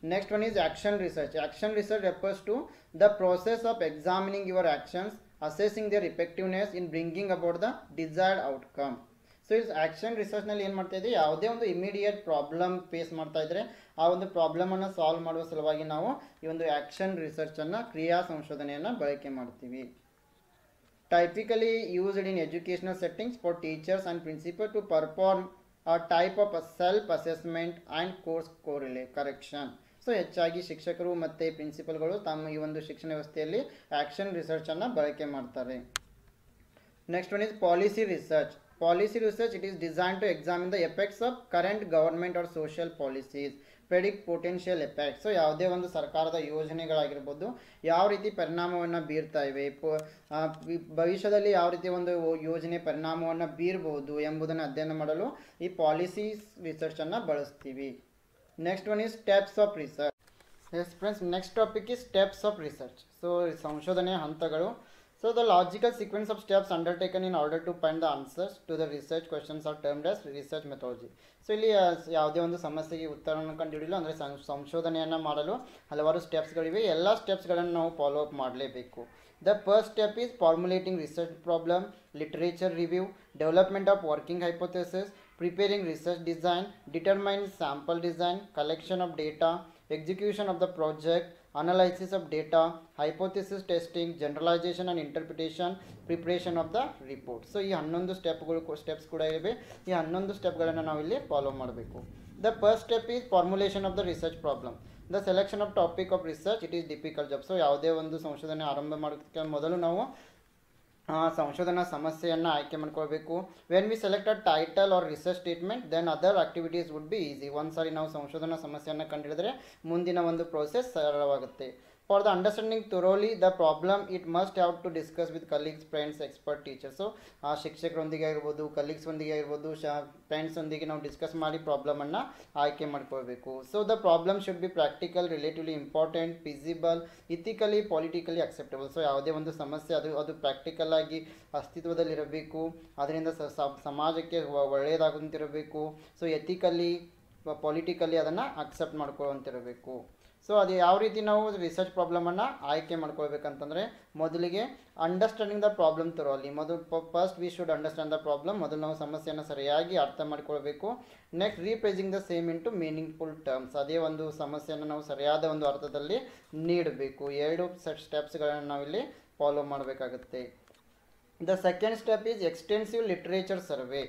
Next one is action research. Action research refers to the process of examining your actions, assessing their effectiveness in bringing about the desired outcome. So ಇದು action ರಿಸರ್ಚ್ನಲ್ಲಿ ಏನು ಮಾಡ್ತಾ ಇದೆ, ಯಾವುದೇ ಒಂದು immediate problem face ಮಾಡ್ತಾ ಇದ್ದರೆ ಆ ಒಂದು ಪ್ರಾಬ್ಲಮನ್ನು ಸಾಲ್ವ್ ಮಾಡುವ ಸಲುವಾಗಿ ನಾವು ಈ ಒಂದು ಆ್ಯಕ್ಷನ್ ರಿಸರ್ಚನ್ನು, ಕ್ರಿಯಾ ಸಂಶೋಧನೆಯನ್ನು ಬಳಕೆ ಮಾಡ್ತೀವಿ. Typically used in educational settings for teachers and principals to perform a type of a self-assessment and course correction. So ಹೆಚ್ಚಾಗಿ ಶಿಕ್ಷಕರು ಮತ್ತು ಪ್ರಿನ್ಸಿಪಲ್ಗಳು ತಮ್ಮ ಈ ಒಂದು ಶಿಕ್ಷಣ ವ್ಯವಸ್ಥೆಯಲ್ಲಿ ಆ್ಯಕ್ಷನ್ ರಿಸರ್ಚನ್ನು ಬಳಕೆ ಮಾಡ್ತಾರೆ. Next one is policy research. Policy research, it is designed to examine the effects of current government or social policies, predict potential effects. So ಯಾವುದೇ ಒಂದು ಸರ್ಕಾರದ ಯೋಜನೆಗಳಾಗಿರ್ಬೋದು ಯಾವ ರೀತಿ ಪರಿಣಾಮವನ್ನು ಬೀರ್ತಾ ಇವೆ, ಭವಿಷ್ಯದಲ್ಲಿ ಯಾವ ರೀತಿ ಒಂದು ಯೋಜನೆ ಪರಿಣಾಮವನ್ನು ಬೀರಬಹುದು ಎಂಬುದನ್ನು ಅಧ್ಯಯನ ಮಾಡಲು ಈ ಪಾಲಿಸಿ ರಿಸರ್ಚನ್ನು ಬಳಸ್ತೀವಿ. Next one is steps of research. S friends, next topic is steps of research. So ಸಂಶೋಧನೆಯ ಹಂತಗಳು. So the logical sequence of steps undertaken in order to find the answers to the research questions are termed as research methodology. So ಇಲ್ಲಿ ಯಾವುದೇ ಒಂದು ಸಮಸ್ಯೆಗೆ ಉತ್ತರವನ್ನು ಕಂಡುಹಿಡಿಯಲು ಅಂದರೆ ಸಂಶೋಧನೆಯನ್ನು ಮಾಡಲು ಹಲವಾರು ಸ್ಟೆಪ್ಸ್ಗಳಿವೆ. ಎಲ್ಲ ಸ್ಟೆಪ್ಸ್ಗಳನ್ನು ನಾವು ಫಾಲೋ ಅಪ್ ಮಾಡಲೇಬೇಕು. The first step is formulating research problem, literature review, development of working hypothesis, preparing research design, determining sample design, collection of data, execution of the project, analysis of data, hypothesis testing, generalization and interpretation, preparation of the report. So ಈ 11 steps ಕೂಡ ಇವೆ. ಈ 11 ಸ್ಟೆಪ್ಗಳನ್ನು ನಾವು ಇಲ್ಲಿ follow ಮಾಡಬೇಕು. The first step is formulation of the research problem. The selection of topic of research, it is difficult job. So ಯಾವುದೇ ಒಂದು ಸಂಶೋಧನೆ ಆರಂಭ ಮಾಡೋದಕ್ಕೆ ಮೊದಲು ನಾವು ಸಂಶೋಧನಾ ಸಮಸ್ಯೆಯನ್ನು ಆಯ್ಕೆ ಮಾಡ್ಕೊಳ್ಬೇಕು. When we select a title or research statement then other activities would be easy. ಒಂದು ಸಾರಿ ನಾವು ಸಂಶೋಧನಾ ಸಮಸ್ಯೆಯನ್ನು ಕಂಡುಹಿಡಿದ್ರೆ ಮುಂದಿನ ಒಂದು ಪ್ರೋಸೆಸ್ ಸರಳವಾಗುತ್ತೆ. For the understanding thoroughly the problem it must have to discuss with colleagues, friends, expert, teachers. So ಆ ಶಿಕ್ಷಕರೊಂದಿಗೆ ಆಗಿರ್ಬೋದು, ಕಲೀಗ್ಸ್ ಒಂದಿಗೆ ಆಗಿರ್ಬೋದು, ಫ್ರೆಂಡ್ಸ್ ಒಂದಿಗೆ ನಾವು ಡಿಸ್ಕಸ್ ಮಾಡಿ ಪ್ರಾಬ್ಲಮನ್ನು ಆಯ್ಕೆ ಮಾಡ್ಕೊಳ್ಬೇಕು. So the problem should be practical, relatively important, feasible, ethically, politically acceptable. So ಯಾವುದೇ ಒಂದು ಸಮಸ್ಯೆ ಅದು ಪ್ರಾಕ್ಟಿಕಲ್ ಆಗಿ ಅಸ್ತಿತ್ವದಲ್ಲಿರಬೇಕು, ಅದರಿಂದ ಸಮಾಜಕ್ಕೆ ಒಳ್ಳೆಯದಾಗುವಂತಿರಬೇಕು. ಸೊ ಎಥಿಕಲಿ, ಪೊಲಿಟಿಕಲಿ ಅದನ್ನು ಅಕ್ಸೆಪ್ಟ್ ಮಾಡ್ಕೊಳ್ಳುವಂತಿರಬೇಕು. ಸೊ ಅದು ಯಾವ ರೀತಿ ನಾವು ರಿಸರ್ಚ್ ಪ್ರಾಬ್ಲಮನ್ನು ಆಯ್ಕೆ ಮಾಡ್ಕೊಳ್ಬೇಕಂತಂದರೆ ಮೊದಲಿಗೆ understanding the problem thoroughly. First we should understand the problem. ಮೊದಲು ನಾವು ಸಮಸ್ಯೆಯನ್ನು ಸರಿಯಾಗಿ ಅರ್ಥ ಮಾಡ್ಕೊಳ್ಬೇಕು. Next rephrasing the same into meaningful terms. ಅದೇ ಒಂದು ಸಮಸ್ಯೆಯನ್ನು ನಾವು ಸರಿಯಾದ ಒಂದು ಅರ್ಥದಲ್ಲಿ ನೀಡಬೇಕು. 2 ಸ್ಟೆಪ್ಸ್ಗಳನ್ನು ನಾವಿಲ್ಲಿ ಫಾಲೋ ಮಾಡಬೇಕಾಗುತ್ತೆ. The second step is extensive literature survey.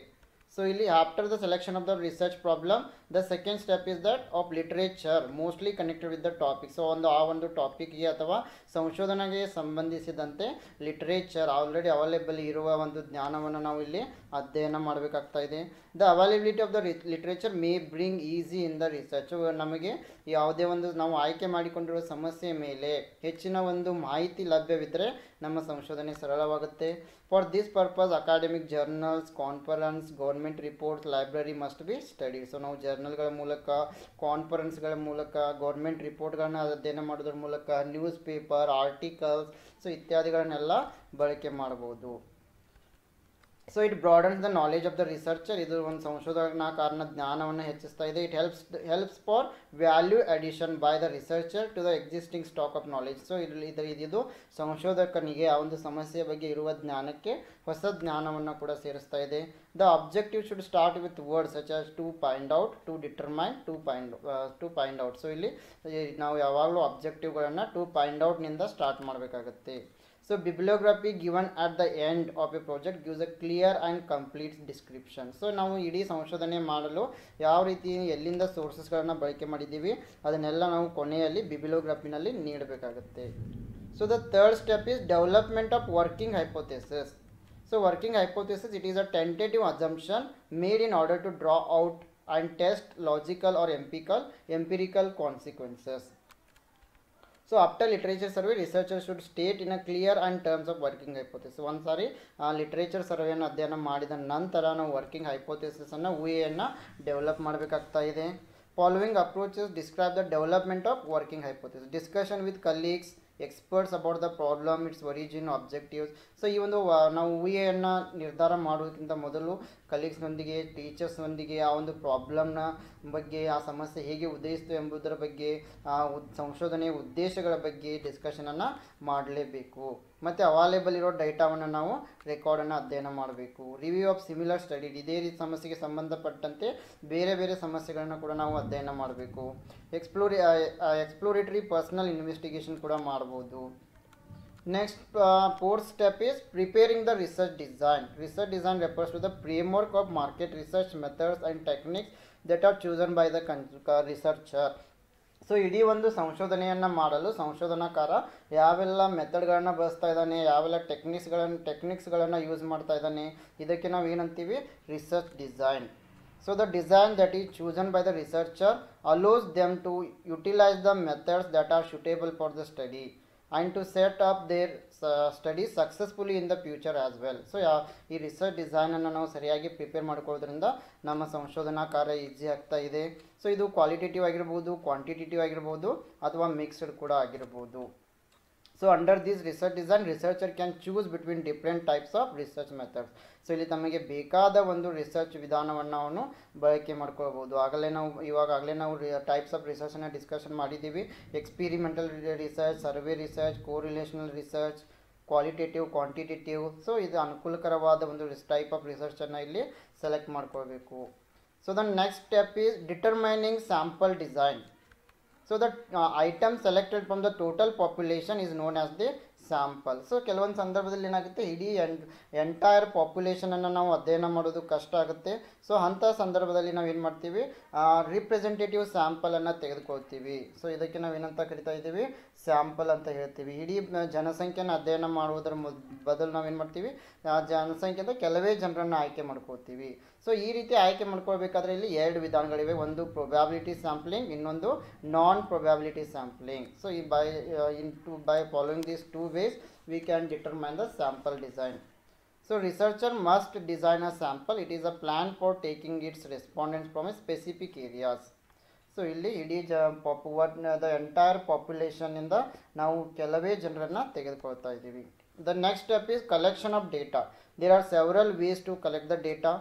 So ಇಲ್ಲಿ after the selection of the research problem the second step is that of literature mostly connected with the topic. So ಆ ಒಂದು ಟಾಪಿಕ್ಗೆ ಅಥವಾ ಸಂಶೋಧನೆಗೆ ಸಂಬಂಧಿಸಿದಂತೆ ಲಿಟ್ರೇಚರ್ ಆಲ್ರೆಡಿ ಅವೈಲೇಬಲ್ ಇರುವ ಒಂದು ಜ್ಞಾನವನ್ನು ನಾವು ಇಲ್ಲಿ ಅಧ್ಯಯನ ಮಾಡಬೇಕಾಗ್ತಾ ಇದೆ. The availability of the literature May bring easy in the research. ನಮಗೆ ಯಾವುದೇ ಒಂದು ನಾವು ಆಯ್ಕೆ ಮಾಡಿಕೊಂಡಿರುವ ಸಮಸ್ಯೆ ಮೇಲೆ ಹೆಚ್ಚಿನ ಒಂದು ಮಾಹಿತಿ ಲಭ್ಯವಿದ್ದರೆ ನಮ್ಮ ಸಂಶೋಧನೆ ಸರಳವಾಗುತ್ತೆ. For this purpose academic journals, conference, government reports, library must be study. So ನಾವು ಜರ್ನಲ್ಗಳ ಮೂಲಕ, ಕಾನ್ಫರೆನ್ಸ್ಗಳ ಮೂಲಕ, ಗೌರ್ಮೆಂಟ್ ರಿಪೋರ್ಟ್ಗಳನ್ನ ಅಧ್ಯಯನ ಮಾಡೋದ್ರ ಮೂಲಕ, ನ್ಯೂಸ್ ಪೇಪರ್, ಆರ್ಟಿಕಲ್ಸ್, ಸೊ ಇತ್ಯಾದಿಗಳನ್ನೆಲ್ಲ ಬಳಕೆ ಮಾಡ್ಬೋದು. So it broadens the knowledge of the researcher. ಇದು ಒಂದು ಸಂಶೋಧನಾಕಾರನ ಜ್ಞಾನವನ್ನು ಹೆಚ್ಚಿಸ್ತಾ ಇದೆ. It helps for value addition by the researcher to the existing stock of knowledge. So ಇದು ಸಂಶೋಧಕನಿಗೆ ಆ ಒಂದು ಸಮಸ್ಯೆಯ ಬಗ್ಗೆ ಇರುವ ಜ್ಞಾನಕ್ಕೆ ಹೊಸ ಜ್ಞಾನವನ್ನು ಕೂಡ ಸೇರಿಸ್ತಾ ಇದೆ. The objective should start with words such as to find out, to determine, to find out. So ಇಲ್ಲಿ ನಾವು ಯಾವಾಗಲೂ ಅಬ್ಜೆಕ್ಟಿವ್ಗಳನ್ನು ಟು ಫೈಂಡ್ ಔಟ್ನಿಂದ ಸ್ಟಾರ್ಟ್ ಮಾಡಬೇಕಾಗುತ್ತೆ. So bibliography given at the end of a project gives a clear and complete description. So ನಾವು ಇಡೀ ಸಂಶೋಧನೆ ಮಾಡಲು ಯಾವ ರೀತಿ ಎಲ್ಲಿಂದ ಸೋರ್ಸಸ್ಗಳನ್ನು ಬಳಕೆ ಮಾಡಿದ್ದೀವಿ ಅದನ್ನೆಲ್ಲ ನಾವು ಕೊನೆಯಲ್ಲಿ ಬಿಬ್ಲಿಯೋಗ್ರಫಿನಲ್ಲಿ ನೀಡಬೇಕಾಗುತ್ತೆ. So the third step is development of working hypothesis. So working hypothesis it is a tentative assumption made in order to draw out and test logical or empirical consequences. So after literature survey, researchers should state in a clear and terms of working hypothesis. ಒಂದು ಸಾರಿ literature ಸರ್ವೆಯನ್ನು ಅಧ್ಯಯನ ಮಾಡಿದ ನಂತರ ನಾವು working ಹೈಪೋಥೆಸಿಸನ್ನು ಊಹೆಯನ್ನು develop ಮಾಡಬೇಕಾಗ್ತಾ ಇದೆ. Following approaches describe the development of working hypothesis. Discussion with colleagues, experts about the problem, it's origin, objectives. So ಈ ಒಂದು ನಾವು ಊಹೆಯನ್ನು ನಿರ್ಧಾರ ಮಾಡೋದಕ್ಕಿಂತ ಮೊದಲು ಕಲೀಗ್ಸ್ನೊಂದಿಗೆ, ಟೀಚರ್ಸ್ನೊಂದಿಗೆ ಆ ಒಂದು ಪ್ರಾಬ್ಲಮ್ನ ಬಗ್ಗೆ, ಆ ಸಮಸ್ಯೆ ಹೇಗೆ ಉದಯಿಸ್ತು ಎಂಬುದರ ಬಗ್ಗೆ, ಆ ಸಂಶೋಧನೆಯ ಉದ್ದೇಶಗಳ ಬಗ್ಗೆ ಡಿಸ್ಕಷನನ್ನು ಮಾಡಲೇಬೇಕು. ಮತ್ತು ಅವೈಲೇಬಲ್ ಇರೋ ಡೇಟಾವನ್ನು ನಾವು ರೆಕಾರ್ಡನ್ನು ಅಧ್ಯಯನ ಮಾಡಬೇಕು. ರಿವ್ಯೂ ಆಫ್ ಸಿಮಿಲರ್ ಸ್ಟಡಿ, ಇದೇ ರೀತಿ ಸಮಸ್ಯೆಗೆ ಸಂಬಂಧಪಟ್ಟಂತೆ ಬೇರೆ ಬೇರೆ ಸಮಸ್ಯೆಗಳನ್ನು ಕೂಡ ನಾವು ಅಧ್ಯಯನ ಮಾಡಬೇಕು. ಎಕ್ಸ್ಪ್ಲೋರೇಟರಿ ಪರ್ಸನಲ್ ಇನ್ವೆಸ್ಟಿಗೇಷನ್ ಕೂಡ ಮಾಡ್ಬೋದು. Next fourth step is preparing the research design. Research design refers to the framework of market research methods and techniques that are chosen by the researcher. So ಇಡೀ ಒಂದು ಸಂಶೋಧನೆಯನ್ನು ಮಾಡಲು ಸಂಶೋಧನಾಕಾರ ಯಾವೆಲ್ಲ ಮೆಥಡ್ಗಳನ್ನು ಬಳಸ್ತಾ ಇದ್ದಾನೆ, ಯಾವೆಲ್ಲ ಟೆಕ್ನಿಕ್ಸ್ಗಳನ್ನು ಯೂಸ್ ಮಾಡ್ತಾ ಇದ್ದಾನೆ, ಇದಕ್ಕೆ ನಾವು ಏನಂತೀವಿ, research design. So the design that is chosen by the researcher allows them to utilise the methods that are suitable for the study and to set up their study successfully in the future as well. So ಈ research ಡಿಸೈನನ್ನು ನಾವು ಸರಿಯಾಗಿ prepare ಮಾಡ್ಕೊಳ್ಳೋದ್ರಿಂದ ನಮ್ಮ ಸಂಶೋಧನಾ ಕಾರ್ಯ easy ಆಗ್ತಾ ಇದೆ. ಸೊ ಇದು ಕ್ವಾಲಿಟೇಟಿವ್ ಆಗಿರ್ಬೋದು, ಕ್ವಾಂಟಿಟೇಟಿವ್ ಆಗಿರ್ಬೋದು, ಅಥವಾ ಮಿಕ್ಸ್ಡ್ ಕೂಡ ಆಗಿರ್ಬೋದು. So under this research design researcher can choose between different types of research methods. So ಇಲ್ಲಿ ತಮಗೆ ಬೇಕಾದ ಒಂದು ರಿಸರ್ಚ್ ವಿಧಾನವನ್ನು ಅವನು ಬಳಕೆ ಮಾಡ್ಕೊಳ್ಬೋದು. ಇವಾಗಲೇ ನಾವು ಟೈಪ್ಸ್ ಆಫ್ ರಿಸರ್ಚನ್ನು ಡಿಸ್ಕಷನ್ ಮಾಡಿದ್ದೀವಿ. Experimental research, survey research, correlational research, qualitative, quantitative. So ಇದು ಅನುಕೂಲಕರವಾದ ಒಂದು ಟೈಪ್ ಆಫ್ ರಿಸರ್ಚನ್ನು ಇಲ್ಲಿ ಸೆಲೆಕ್ಟ್ ಮಾಡ್ಕೊಳ್ಬೇಕು. So the next step is determining sample design. So the item selected from the total population is known as the sample. So ಕೆಲವೊಂದು ಸಂದರ್ಭದಲ್ಲಿ ಏನಾಗುತ್ತೆ, ಇಡೀ entire ಪಾಪ್ಯುಲೇಷನನ್ನು ನಾವು ಅಧ್ಯಯನ ಮಾಡೋದು ಕಷ್ಟ ಆಗುತ್ತೆ. ಸೊ ಅಂಥ ಸಂದರ್ಭದಲ್ಲಿ ನಾವು ಏನು ಮಾಡ್ತೀವಿ, ರಿಪ್ರೆಸೆಂಟೇಟಿವ್ ಸ್ಯಾಂಪಲನ್ನು ತೆಗೆದುಕೊಳ್ತೀವಿ. ಸೊ ಇದಕ್ಕೆ ನಾವು ಏನಂತ ಕರಿತಾ ಇದ್ದೀವಿ, ಸ್ಯಾಂಪಲ್ ಅಂತ ಹೇಳ್ತೀವಿ. ಇಡೀ ಜನಸಂಖ್ಯೆನ ಅಧ್ಯಯನ ಮಾಡುವುದರ ಬದಲು ನಾವೇನು ಮಾಡ್ತೀವಿ, ಜನಸಂಖ್ಯೆಯಿಂದ ಕೆಲವೇ ಜನರನ್ನು ಆಯ್ಕೆ ಮಾಡ್ಕೊಳ್ತೀವಿ. ಸೊ ಈ ರೀತಿ ಆಯ್ಕೆ ಮಾಡ್ಕೊಳ್ಬೇಕಾದ್ರೆ ಇಲ್ಲಿ ಎರಡು ವಿಧಾನಗಳಿವೆ. ಒಂದು ಪ್ರೊಬ್ಯಾಬಿಲಿಟಿ ಸ್ಯಾಂಪ್ಲಿಂಗ್, ಇನ್ನೊಂದು ನಾನ್ ಪ್ರೊಬ್ಯಾಬಿಲಿಟಿ ಸ್ಯಾಂಪ್ಲಿಂಗ್. ಸೊ ಈ by following these two ways we can determine the sample design. So researcher must design a sample. It is a plan for taking its respondents from a specific areas. So ಇಲ್ಲಿ ಇಡೀ the entire population ಇಂದ ನಾವು ಕೆಲವೇ ಜನರನ್ನು ತೆಗೆದುಕೊಳ್ತಾ ಇದ್ದೀವಿ. The next step is collection of data. There are several ways to collect the data.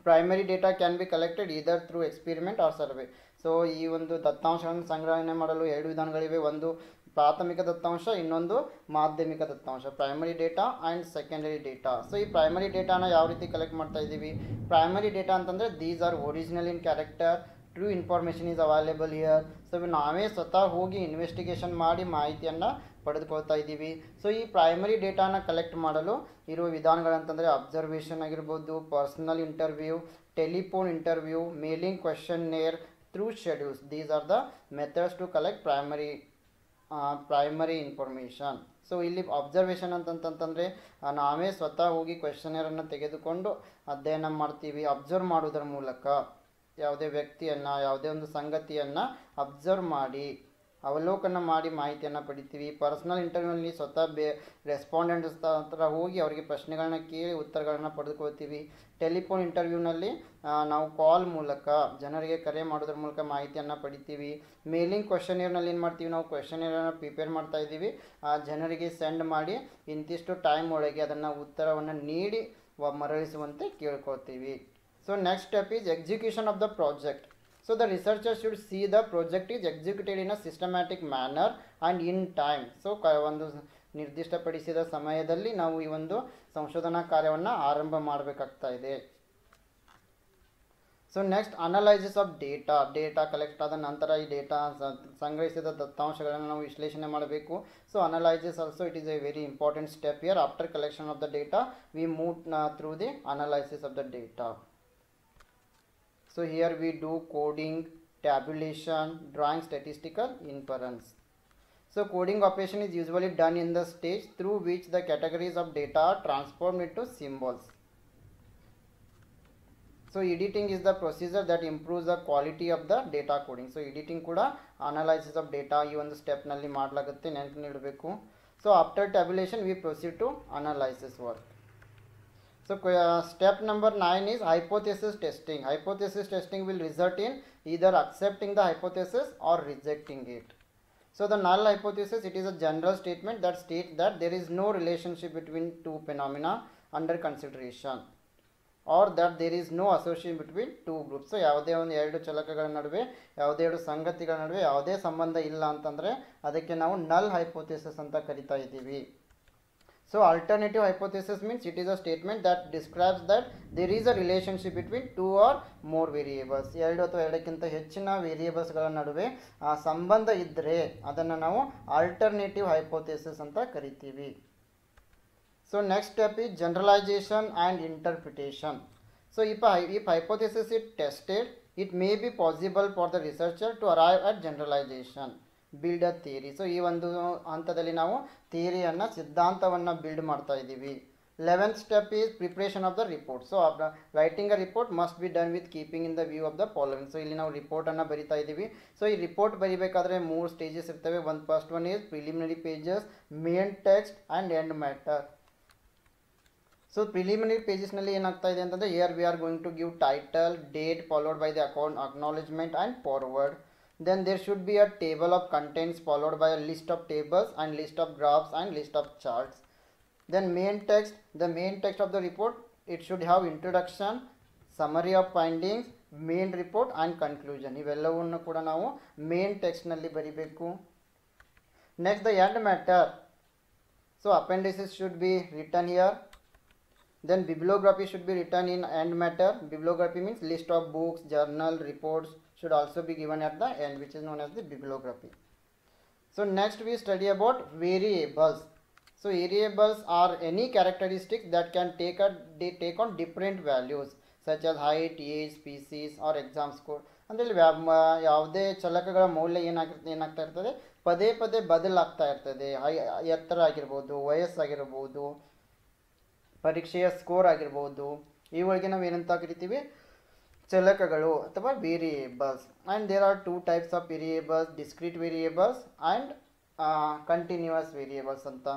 Primary data can be collected either through experiment or survey. So ಈ ಒಂದು ದತ್ತಾಂಶಗಳನ್ನು ಸಂಗ್ರಹಣೆ ಮಾಡಲು ಎರಡು ವಿಧಾನಗಳಿವೆ. ಒಂದು ಪ್ರಾಥಮಿಕ ದತ್ತಾಂಶ, ಇನ್ನೊಂದು ಮಾಧ್ಯಮಿಕ ದತ್ತಾಂಶ, primary data and secondary data. So ಈ ಪ್ರೈಮರಿ ಡೇಟಾನ ಯಾವ ರೀತಿ ಕಲೆಕ್ಟ್ ಮಾಡ್ತಾ ಇದ್ದೀವಿ, ಪ್ರೈಮರಿ ಡೇಟಾ ಅಂತಂದರೆ these are original in character, true information is available here. So ನಾವೇ ಸ್ವತಃ ಹೋಗಿ ಇನ್ವೆಸ್ಟಿಗೇಷನ್ ಮಾಡಿ ಮಾಹಿತಿಯನ್ನು ಪಡೆದುಕೊಳ್ತಾ ಇದ್ದೀವಿ. ಸೊ ಈ ಪ್ರೈಮರಿ ಡೇಟಾನ ಕಲೆಕ್ಟ್ ಮಾಡಲು ಇರುವ ವಿಧಾನಗಳಂತಂದರೆ ಅಬ್ಸರ್ವೇಷನ್ ಆಗಿರ್ಬೋದು, personal interview, telephone interview, mailing questionnaire, through schedules. These are the methods to collect primary information. So ಇಲ್ಲಿ ಅಬ್ಸರ್ವೇಷನ್ ಅಂತಂತಂದರೆ ನಾವೇ ಸ್ವತಃ ಹೋಗಿ ಕ್ವೆಶ್ಚನರನ್ನು ತೆಗೆದುಕೊಂಡು ಅಧ್ಯಯನ ಮಾಡ್ತೀವಿ. ಅಬ್ಸರ್ವ್ ಮಾಡೋದರ ಮೂಲಕ ಯಾವುದೇ ವ್ಯಕ್ತಿಯನ್ನು, ಯಾವುದೇ ಒಂದು ಸಂಗತಿಯನ್ನು ಅಬ್ಸರ್ವ್ ಮಾಡಿ, ಅವಲೋಕನ ಮಾಡಿ ಮಾಹಿತಿಯನ್ನು ಪಡಿತೀವಿ. ಪರ್ಸನಲ್ ಇಂಟರ್ವ್ಯೂನಲ್ಲಿ ಸ್ವತಃ ರೆಸ್ಪಾಂಡೆಂಟ್ಸ್ ಹತ್ರ ಹೋಗಿ ಅವರಿಗೆ ಪ್ರಶ್ನೆಗಳನ್ನ ಕೇಳಿ ಉತ್ತರಗಳನ್ನು ಪಡೆದುಕೊಳ್ತೀವಿ. ಟೆಲಿಫೋನ್ ಇಂಟರ್ವ್ಯೂನಲ್ಲಿ ನಾವು ಕಾಲ್ ಮೂಲಕ, ಜನರಿಗೆ ಕರೆ ಮಾಡೋದ್ರ ಮೂಲಕ ಮಾಹಿತಿಯನ್ನು ಪಡಿತೀವಿ. ಮೇಲಿಂಗ್ ಕ್ವೆಶ್ಚನೇರ್ನಲ್ಲಿ ಏನು ಮಾಡ್ತೀವಿ, ನಾವು ಕ್ವೆಶ್ಚನೇರನ್ನು ಪ್ರಿಪೇರ್ ಮಾಡ್ತಾ ಇದ್ದೀವಿ, ಜನರಿಗೆ ಸೆಂಡ್ ಮಾಡಿ ಇಂತಿಷ್ಟು ಟೈಮ್ ಒಳಗೆ ಅದನ್ನು ಉತ್ತರವನ್ನು ನೀಡಿ ಮರಳಿಸುವಂತೆ ಕೇಳ್ಕೊಳ್ತೀವಿ. So next step is execution of the project. So the researcher should see the project is executed in a systematic manner and in time. So ಒಂದು ನಿರ್ದಿಷ್ಟಪಡಿಸಿದ ಸಮಯದಲ್ಲಿ ನಾವು ಈ ಒಂದು ಸಂಶೋಧನಾ ಕಾರ್ಯವನ್ನು ಆರಂಭ ಮಾಡಬೇಕಾಗ್ತಾ ಇದೆ. So next analysis of data collect ಆದ ನಂತರ ಈ ಡೇಟಾ ಸಂಗ್ರಹಿಸಿದ ದತ್ತಾಂಶಗಳನ್ನು ನಾವು ವಿಶ್ಲೇಷಣೆ ಮಾಡಬೇಕು. So analysis also it is A very important step here. After collection of the data we move through the analysis of the data. So here we do coding, tabulation, drawing, statistical inference. So coding operation is usually done in the stage through which the categories of data are transformed into symbols. So editing is the procedure that improves the quality of the data coding. So editing kuda analysis of data ಈ ಒಂದು step ನಲ್ಲಿ ಮಾಡಲಾಗುತ್ತೆ, ನೆನಪಿನಲ್ಲಿಡಬೇಕು. So after tabulation we proceed to analysis work. So step number 9 is hypothesis testing. Hypothesis testing will result in either accepting the hypothesis or rejecting it. So the null hypothesis, it is a general statement that states that there is no relationship between two phenomena under consideration, or that there is no association between two groups. So ಯಾವುದೇ ಒಂದು ಎರಡು ಚಲಕಗಳ ನಡುವೆ ಯಾವುದೇ ಎರಡು ಸಂಗತಿಗಳ ನಡುವೆ ಯಾವುದೇ ಸಂಬಂಧ ಇಲ್ಲ ಅಂತಂದರೆ ಅದಕ್ಕೆ ನಾವು ನಲ್ ಹೈಪೋಥೆಸಿಸ್ ಅಂತ ಕರಿತಾ ಇದ್ದೀವಿ. So alternative hypothesis means it is a statement that describes that there is a relationship between two or more variables. ಎರಡು ಅಥವಾ ಎರಡಕ್ಕಿಂತ ಹೆಚ್ಚಿನ ವೇರಿಯೇಬಲ್ಸ್ಗಳ ನಡುವೆ ಆ ಸಂಬಂಧ ಇದ್ದರೆ ಅದನ್ನು ನಾವು ಆಲ್ಟರ್ನೇಟಿವ್ ಹೈಪೋಥೆಸಿಸ್ ಅಂತ ಕರಿತೀವಿ. So next step is generalization and interpretation. So if hypothesis is tested, it may be possible for the researcher to arrive at generalization, build a theory. So ಈ ಒಂದು ಹಂತದಲ್ಲಿ ನಾವು ಥಿಯರಿಯನ್ನು ಸಿದ್ಧಾಂತವನ್ನು ಬಿಲ್ಡ್ ಮಾಡ್ತಾ ಇದ್ದೀವಿ. 11th step is preparation of the report. So after writing a report must be done with keeping in the view of the following. So ಇಲ್ಲಿ ನಾವು ರಿಪೋರ್ಟನ್ನು ಬರಿತಾ ಇದ್ದೀವಿ. ಸೊ ಈ ರಿಪೋರ್ಟ್ ಬರಿಬೇಕಾದ್ರೆ 3 ಸ್ಟೇಜಸ್ ಇರ್ತವೆ. First one is preliminary pages, main text and end matter. So preliminary ಪೇಜಸ್ನಲ್ಲಿ ಏನಾಗ್ತಾ ಇದೆ ಅಂತಂದರೆ here we are going to give title, date followed by the acknowledgement and foreword. Then there should be a table of contents followed by a list of tables and list of graphs and list of charts. Then main text, the main text of the report, it should have introduction, summary of findings, main report and conclusion. ಇವೆಲ್ಲವನ್ನು ಕೂಡ ನಾವು main ಟೆಕ್ಸ್ಟ್ನಲ್ಲಿ ಬರಿಬೇಕು. Next the end matter. So appendices should be written here. Then bibliography should be written in end matter. Bibliography means list of books, journal, reports should also be given at the end, which is known as the bibliography. So next we study about variables. So variables are any characteristics that can take on different values such as height, age, species or exam score. ಅಂದರೆ ಯಾವುದೇ ಚಲಕಗಳ ಮೌಲ್ಯ ಏನಾಗ್ತಾ ಇರ್ತದೆ, ಪದೇ ಪದೇ ಬದಲಾಗ್ತಾ ಇರ್ತದೆ. ಎತ್ತರ ಆಗಿರ್ಬೋದು, ವಯಸ್ಸಾಗಿರ್ಬೋದು, ಪರೀಕ್ಷೆಯ ಸ್ಕೋರ್ ಆಗಿರ್ಬೋದು, ಇವುಗಳಿಗೆ ನಾವು ಏನಂತ ಕರಿತೀವಿ, ಚಲಕಗಳು ಅಥವಾ variables. And there are 2 types of variables, discrete variables and continuous variables ಅಂತ.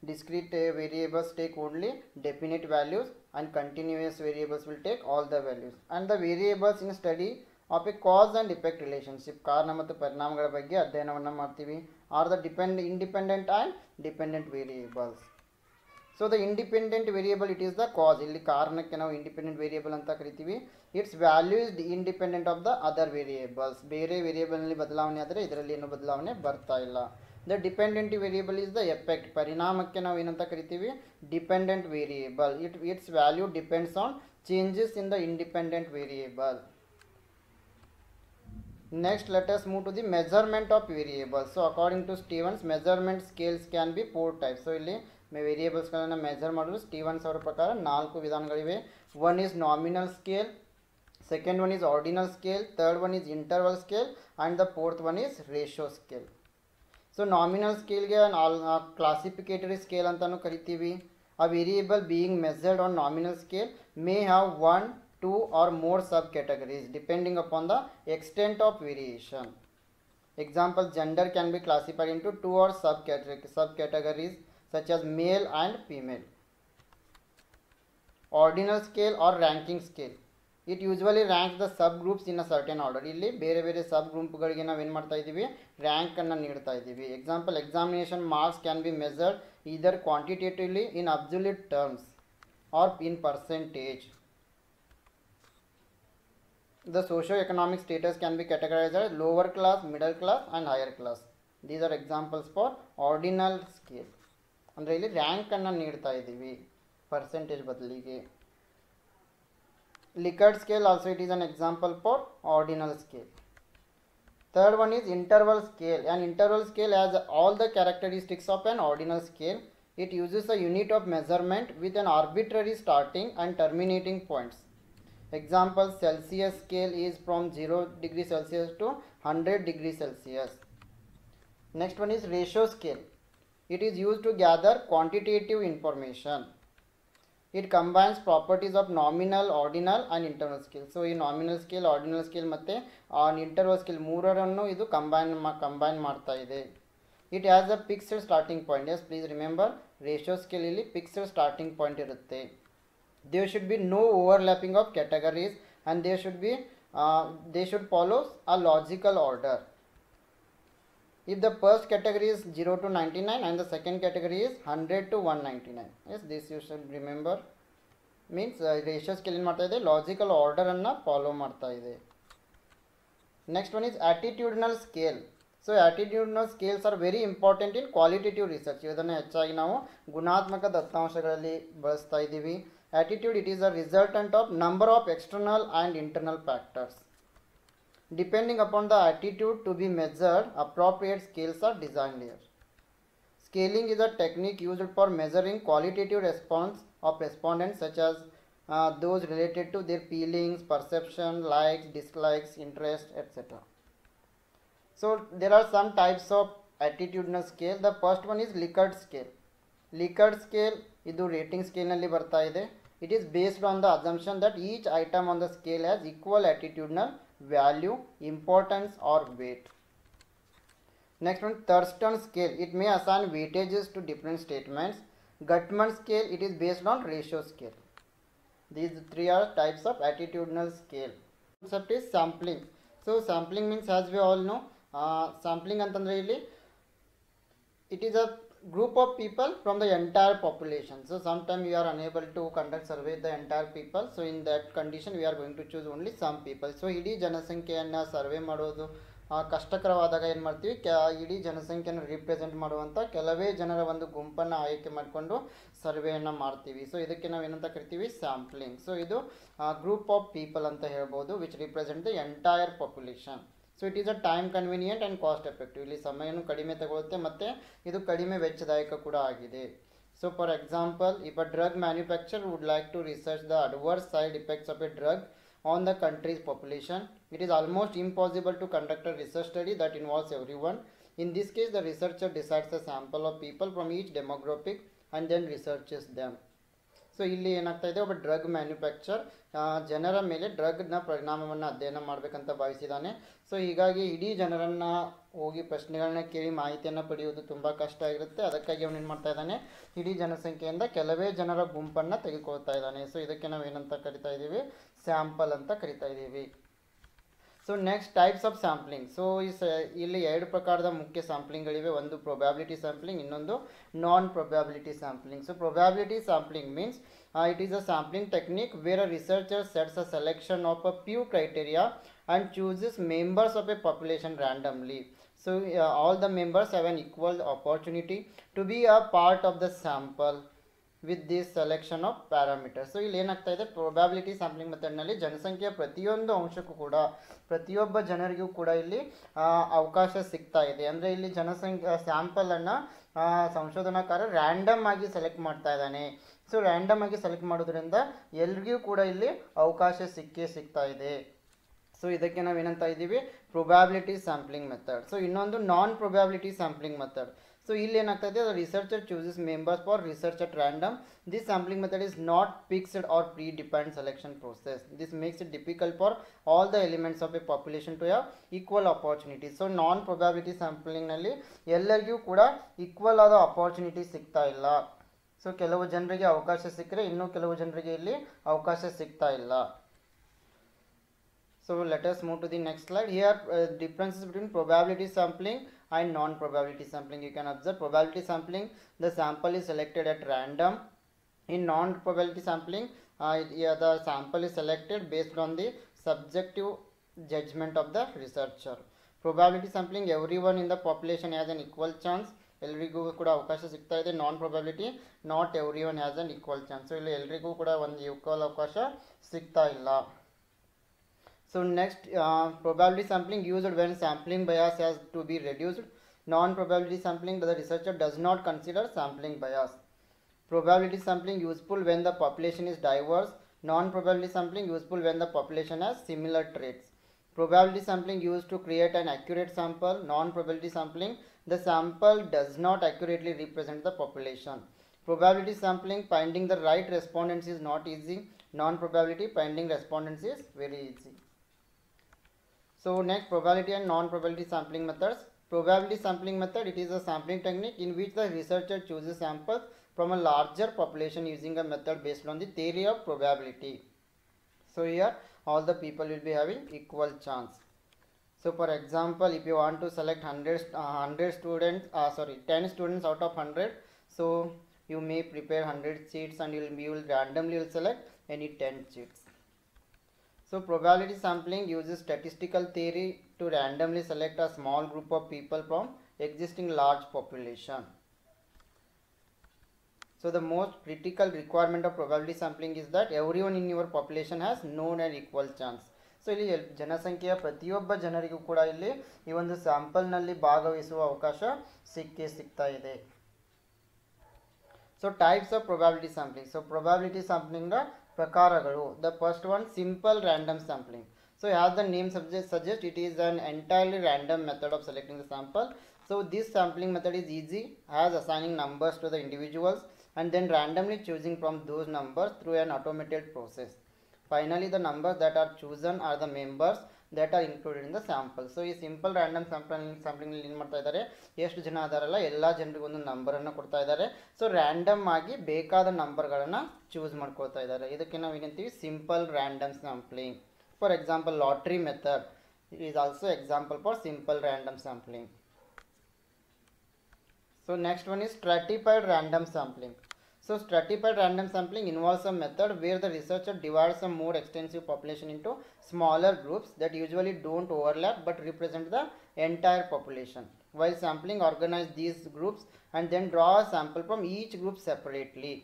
Discrete variables take only definite values and continuous variables will take all the values. And the variables in study of a cause and effect relationship, ಕಾರಣ ಮತ್ತು ಪರಿಣಾಮಗಳ ಬಗ್ಗೆ ಅಧ್ಯಯನವನ್ನು ಮಾಡ್ತೀವಿ, or the independent and dependent variables. So the independent variable it is the cause. ಇಲ್ಲಿ ಕಾರಣಕ್ಕೆ ನಾವು independent variable ಅಂತ ಕರಿತೀವಿ. Its value is independent of the other variables. ಬೇರೆ ವೇರಿಯೇಬಲ್ನಲ್ಲಿ ಬದಲಾವಣೆ ಆದರೆ ಇದರಲ್ಲಿ ಏನೂ ಬದಲಾವಣೆ ಬರ್ತಾ ಇಲ್ಲ. The dependent variable is the effect. ಪರಿಣಾಮಕ್ಕೆ ನಾವು ಏನಂತ ಕರಿತೀವಿ, dependent variable. Its value depends on changes in the independent variable. Next let us move to the measurement of variables. So according to Stevens, measurement scales can be 4 types. So ಇಲ್ಲಿ ವೇರಿಯೇಬಲ್ಸ್ಗಳನ್ನು measure ಮಾಡಲು Stevens ಅವರ ಪ್ರಕಾರ 4 ವಿಧಾನಗಳಿವೆ. One is nominal scale, second one is ordinal scale, third one is interval scale and the fourth one is ratio scale. So nominal ಸ್ಕೇಲ್ಗೆ classificatory scale ಅಂತಲೂ ಕರಿತೀವಿ. A variable being measured on nominal scale may have 1, 2 or more subcategories depending upon the extent of variation. Example, gender can be classified into 2 or subcategories such as male and female. Ordinal scale or ranking scale, it usually ranks the subgroups in a certain order. ಇಲ್ಲಿ ಬೇರೆ ಬೇರೆ ಸಬ್ ಗ್ರೂಪ್ಗಳಿಗೆ ನಾವು ಏನು ಮಾಡ್ತಾ ಇದ್ದೀವಿ, ರ್ಯಾಂಕನ್ನು ನೀಡ್ತಾ ಇದ್ದೀವಿ. Example, examination marks can be measured either quantitatively in absolute terms or in percentage. The socio-economic status can be categorized as lower class, middle class and higher class. These are examples for ordinal scale. ಅಂದರೆ ಇಲ್ಲಿ ರ್ಯಾಂಕನ್ನು ನೀಡ್ತಾ ಇದ್ದೀವಿ percentage ಬದಲಿಗೆ. Likert scale also it is an example for ordinal scale. Third one is interval scale. An interval scale has all the characteristics of an ordinal scale. It uses a unit of measurement with an arbitrary starting and terminating points. Example, Celsius scale is from 0 degrees Celsius to 100 degrees Celsius. Next one is ratio scale. It is used to gather quantitative information. It combines properties of nominal, ordinal and interval scale. So ಈ nominal scale, ordinal scale ಮತ್ತು interval scale ಮೂರರನ್ನು ಇದು combine ಮಾಡ್ತಾ ಇದೆ. It has a fixed starting point. Yes, please remember, ratio scale ಇಲ್ಲಿ fixed starting point ಇರುತ್ತೆ. There should be no overlapping of categories and they should follow a logical order. if the first category is 0 to 99 and the second category is 100 to 199. Yes, this you should remember. Means ratio scale ಏನು ಮಾಡ್ತಾ ಇದೆ, logical ಆರ್ಡರನ್ನು follow ಮಾಡ್ತಾ ಇದೆ. Next one is attitudinal scale. So attitudinal scales are very important in qualitative research. ಇದನ್ನು ಹೆಚ್ಚಾಗಿ ನಾವು ಗುಣಾತ್ಮಕ ದತ್ತಾಂಶಗಳಲ್ಲಿ ಬಳಸ್ತಾ ಇದ್ದೀವಿ. Attitude it is a resultant of number of external and internal factors. Depending upon the attitude to be measured, appropriate scales are designed here. Scaling is a technique used for measuring qualitative response of respondents such as those related to their feelings, perception, likes, dislikes, interest, etc. So there are some types of attitudinal scale. The first one is Likert scale. Likert scale idu rating scale nalli barta ide. It is based on the assumption that each item on the scale has equal attitudinal value, importance or weight. Next one, Thurston scale. It may assign weightages to different statements. Gutmann scale, it is based on ratio scale. These three are types of attitudinal scale. Concept is sampling. So sampling means, as we all know, sampling antandre illi it is a group of people from the entire population. So sometimes we are unable to conduct survey the entire people, so in that condition we are going to choose only some people. So ಇಡೀ ಜನಸಂಖ್ಯೆಯನ್ನು survey ಮಾಡೋದು ಕಷ್ಟಕರವಾದಾಗ ಏನು ಮಾಡ್ತೀವಿ, ಇಡೀ ಜನಸಂಖ್ಯೆಯನ್ನು represent ಮಾಡುವಂಥ ಕೆಲವೇ ಜನರ ಒಂದು ಗುಂಪನ್ನು ಆಯ್ಕೆ ಮಾಡಿಕೊಂಡು ಸರ್ವೆಯನ್ನು ಮಾಡ್ತೀವಿ. ಸೊ ಇದಕ್ಕೆ ನಾವು ಏನಂತ ಕರಿತೀವಿ, ಸ್ಯಾಂಪ್ಲಿಂಗ್. ಸೊ ಇದು ಗ್ರೂಪ್ ಆಫ್ ಪೀಪಲ್ ಅಂತ ಹೇಳ್ಬೋದು, which represent the entire population. So it is a time convenient and cost effective. ಇಲ್ಲಿ ಸಮಯನೂ ಕಡಿಮೆ ತಗೊಳುತ್ತೆ ಮತ್ತು ಇದು ಕಡಿಮೆ ವೆಚ್ಚದಾಯಕ ಕೂಡ ಆಗಿದೆ. So for example, if a drug manufacture would like to research the adverse side effects of a drug on the country's population, it is almost impossible to conduct a research study that involves everyone. In this case, the researcher decides a sample of people from each demographic and then researches them. So ಇಲ್ಲಿ ಏನಾಗ್ತಾ ಇದೆ, ಒಬ್ಬ drug manufacture ಜನರ ಮೇಲೆ ಡ್ರಗ್ನ ಪರಿಣಾಮವನ್ನು ಅಧ್ಯಯನ ಮಾಡಬೇಕಂತ ಭಾವಿಸಿದ್ದಾನೆ. So ಹೀಗಾಗಿ ಇಡೀ ಜನರನ್ನು ಹೋಗಿ ಪ್ರಶ್ನೆಗಳನ್ನ ಕೇಳಿ ಮಾಹಿತಿಯನ್ನು ಪಡೆಯುವುದು ತುಂಬ ಕಷ್ಟ ಆಗಿರುತ್ತೆ. ಅದಕ್ಕಾಗಿ ಅವನು ಏನು ಮಾಡ್ತಾ ಇದ್ದಾನೆ, ಇಡೀ ಜನಸಂಖ್ಯೆಯಿಂದ ಕೆಲವೇ ಜನರ ಗುಂಪನ್ನು ತೆಗೆದುಕೊಳ್ತಾ ಇದ್ದಾನೆ. ಸೊ ಇದಕ್ಕೆ ನಾವು ಏನಂತ ಕರಿತಾ ಇದ್ದೀವಿ, ಸ್ಯಾಂಪಲ್ ಅಂತ ಕರಿತಾ ಇದ್ದೀವಿ. So next types of sampling. So ಇಲ್ಲಿ ಎರಡು ಪ್ರಕಾರದ ಮುಖ್ಯ ಸ್ಯಾಂಪ್ಲಿಂಗ್ಗಳಿವೆ. ಒಂದು ಪ್ರೊಬ್ಯಾಬಿಲಿಟಿ ಸ್ಯಾಂಪ್ಲಿಂಗ್, ಇನ್ನೊಂದು non probability sampling. So probability sampling means it is a sampling technique where a researcher sets a selection of a few criteria and chooses members of a population randomly. So all the members have an equal opportunity to be a part of the sample with this selection of parameters. So ಇಲ್ಲಿ ಏನಾಗ್ತಾ ಇದೆ, probability sampling ಮೆಥಡ್ನಲ್ಲಿ ಜನಸಂಖ್ಯೆಯ ಪ್ರತಿಯೊಂದು ಅಂಶಕ್ಕೂ ಕೂಡ ಪ್ರತಿಯೊಬ್ಬ ಜನರಿಗೂ ಕೂಡ ಇಲ್ಲಿ ಅವಕಾಶ ಸಿಗ್ತಾ ಇದೆ. ಅಂದರೆ ಇಲ್ಲಿ ಸ್ಯಾಂಪಲನ್ನು ಸಂಶೋಧನಾಕಾರ ರ್ಯಾಂಡಮ್ ಆಗಿ ಸೆಲೆಕ್ಟ್ ಮಾಡ್ತಾ ಇದ್ದಾನೆ. ಸೊ ರ್ಯಾಂಡಮ್ ಆಗಿ ಸೆಲೆಕ್ಟ್ ಮಾಡೋದ್ರಿಂದ ಎಲ್ರಿಗೂ ಕೂಡ ಇಲ್ಲಿ ಅವಕಾಶ ಸಿಗ್ತಾ ಇದೆ. ಸೊ ಇದಕ್ಕೆ ನಾವು ಏನಂತ ಇದ್ದೀವಿ, ಪ್ರೊಬ್ಯಾಬಿಲಿಟಿ ಸ್ಯಾಂಪ್ಲಿಂಗ್ ಮೆಥಡ್. ಸೊ ಇನ್ನೊಂದು non probability sampling method. So ಇಲ್ಲಿ ಏನಾಗ್ತಾ ಇದೆ, researcher chooses members for research at random. This sampling method is not fixed or predefined selection process. This makes it difficult for all the elements of a population to have equal opportunity. So non probability ಸ್ಯಾಂಪ್ಲಿಂಗ್ನಲ್ಲಿ ಎಲ್ಲರಿಗೂ ಕೂಡ equal ಆದ opportunity ಸಿಗ್ತಾ ಇಲ್ಲ. So ಕೆಲವು ಜನರಿಗೆ ಅವಕಾಶ ಸಿಕ್ಕರೆ ಇನ್ನೂ ಕೆಲವು ಜನರಿಗೆ ಇಲ್ಲಿ ಅವಕಾಶ ಸಿಗ್ತಾ ಇಲ್ಲ. So let us move to the next slide. Here differences between probability sampling and non-probability sampling. You can observe probability sampling, the sample is selected at random. In non-probability sampling, the sample is selected based on the subjective judgment of the researcher. Probability sampling, everyone in the population has an equal chance. ಎಲ್ರಿಗೂ ಕೂಡ ಅವಕಾಶ ಸಿಗ್ತಾ ಇದೆ. Non probability, not every one has an equal chance. So ಇಲ್ಲಿ ಎಲ್ರಿಗೂ ಕೂಡ ಒಂದು equal ಅವಕಾಶ ಸಿಗ್ತಾ ಇಲ್ಲ. So next, probability sampling used when sampling bias has to be reduced. Non-probability sampling, the researcher does not consider sampling bias. Probability sampling useful when the population is diverse. Non-probability sampling useful when the population has similar traits. Probability sampling used to create an accurate sample. Non-probability sampling, the sample does not accurately represent the population. Probability sampling, finding the right respondents is not easy. Non-probability, finding respondents is very easy. So next, probability and non-probability sampling methods. Probability sampling method, it is a sampling technique in which the researcher chooses samples from a larger population using a method based on the theory of probability. So here all the people will be having equal chance. So So for example, if you want to select 100 students, 10 students out of 100, so you may prepare 100 sheets and you will randomly select any 10 sheets. So probability sampling uses statistical theory to randomly select a small group of people from existing large population. So the most critical requirement of probability sampling is that everyone in your population has known and equal chance. So ಇಲ್ಲಿ ಜನಸಂಖ್ಯೆಯ ಪ್ರತಿಯೊಬ್ಬ ಜನರಿಗೂ ಕೂಡ ಇಲ್ಲಿ ಈ ಒಂದು ಸ್ಯಾಂಪಲ್ನಲ್ಲಿ ಭಾಗವಹಿಸುವ ಅವಕಾಶ ಸಿಗ್ತಾ ಇದೆ. So types of probability sampling. So probability ಸ್ಯಾಂಪ್ಲಿಂಗ್ನ ಪ್ರಕಾರಗಳು. The first one simple random sampling. So as the name suggests, it is an entirely random method of selecting the sample. So this sampling method is easy as assigning numbers to the individuals and then randomly choosing from those numbers through an automated process. Finally, the numbers that are chosen are the members that are included in the sample. So ಈ simple random sampling ಏನು ಮಾಡ್ತಾ ಇದ್ದಾರೆ, ಎಷ್ಟು ಜನ ಅದಾರಲ್ಲ ಎಲ್ಲ ಜನರಿಗೂ ಒಂದು ನಂಬರನ್ನು ಕೊಡ್ತಾ ಇದ್ದಾರೆ. ಸೊ ರ್ಯಾಂಡಮ್ ಆಗಿ ಬೇಕಾದ ನಂಬರ್ಗಳನ್ನು ಚೂಸ್ ಮಾಡ್ಕೊಳ್ತಾ ಇದ್ದಾರೆ. ಇದಕ್ಕೆ ನಾವು ಏನಂತೀವಿ, simple random sampling. For example, lottery method is also example for simple random sampling. So next one is stratified random sampling. So stratified random sampling involves a method where the researcher divides a more extensive population into smaller groups that usually don't overlap but represent the entire population. While sampling, organize these groups and then draw a sample from each group separately.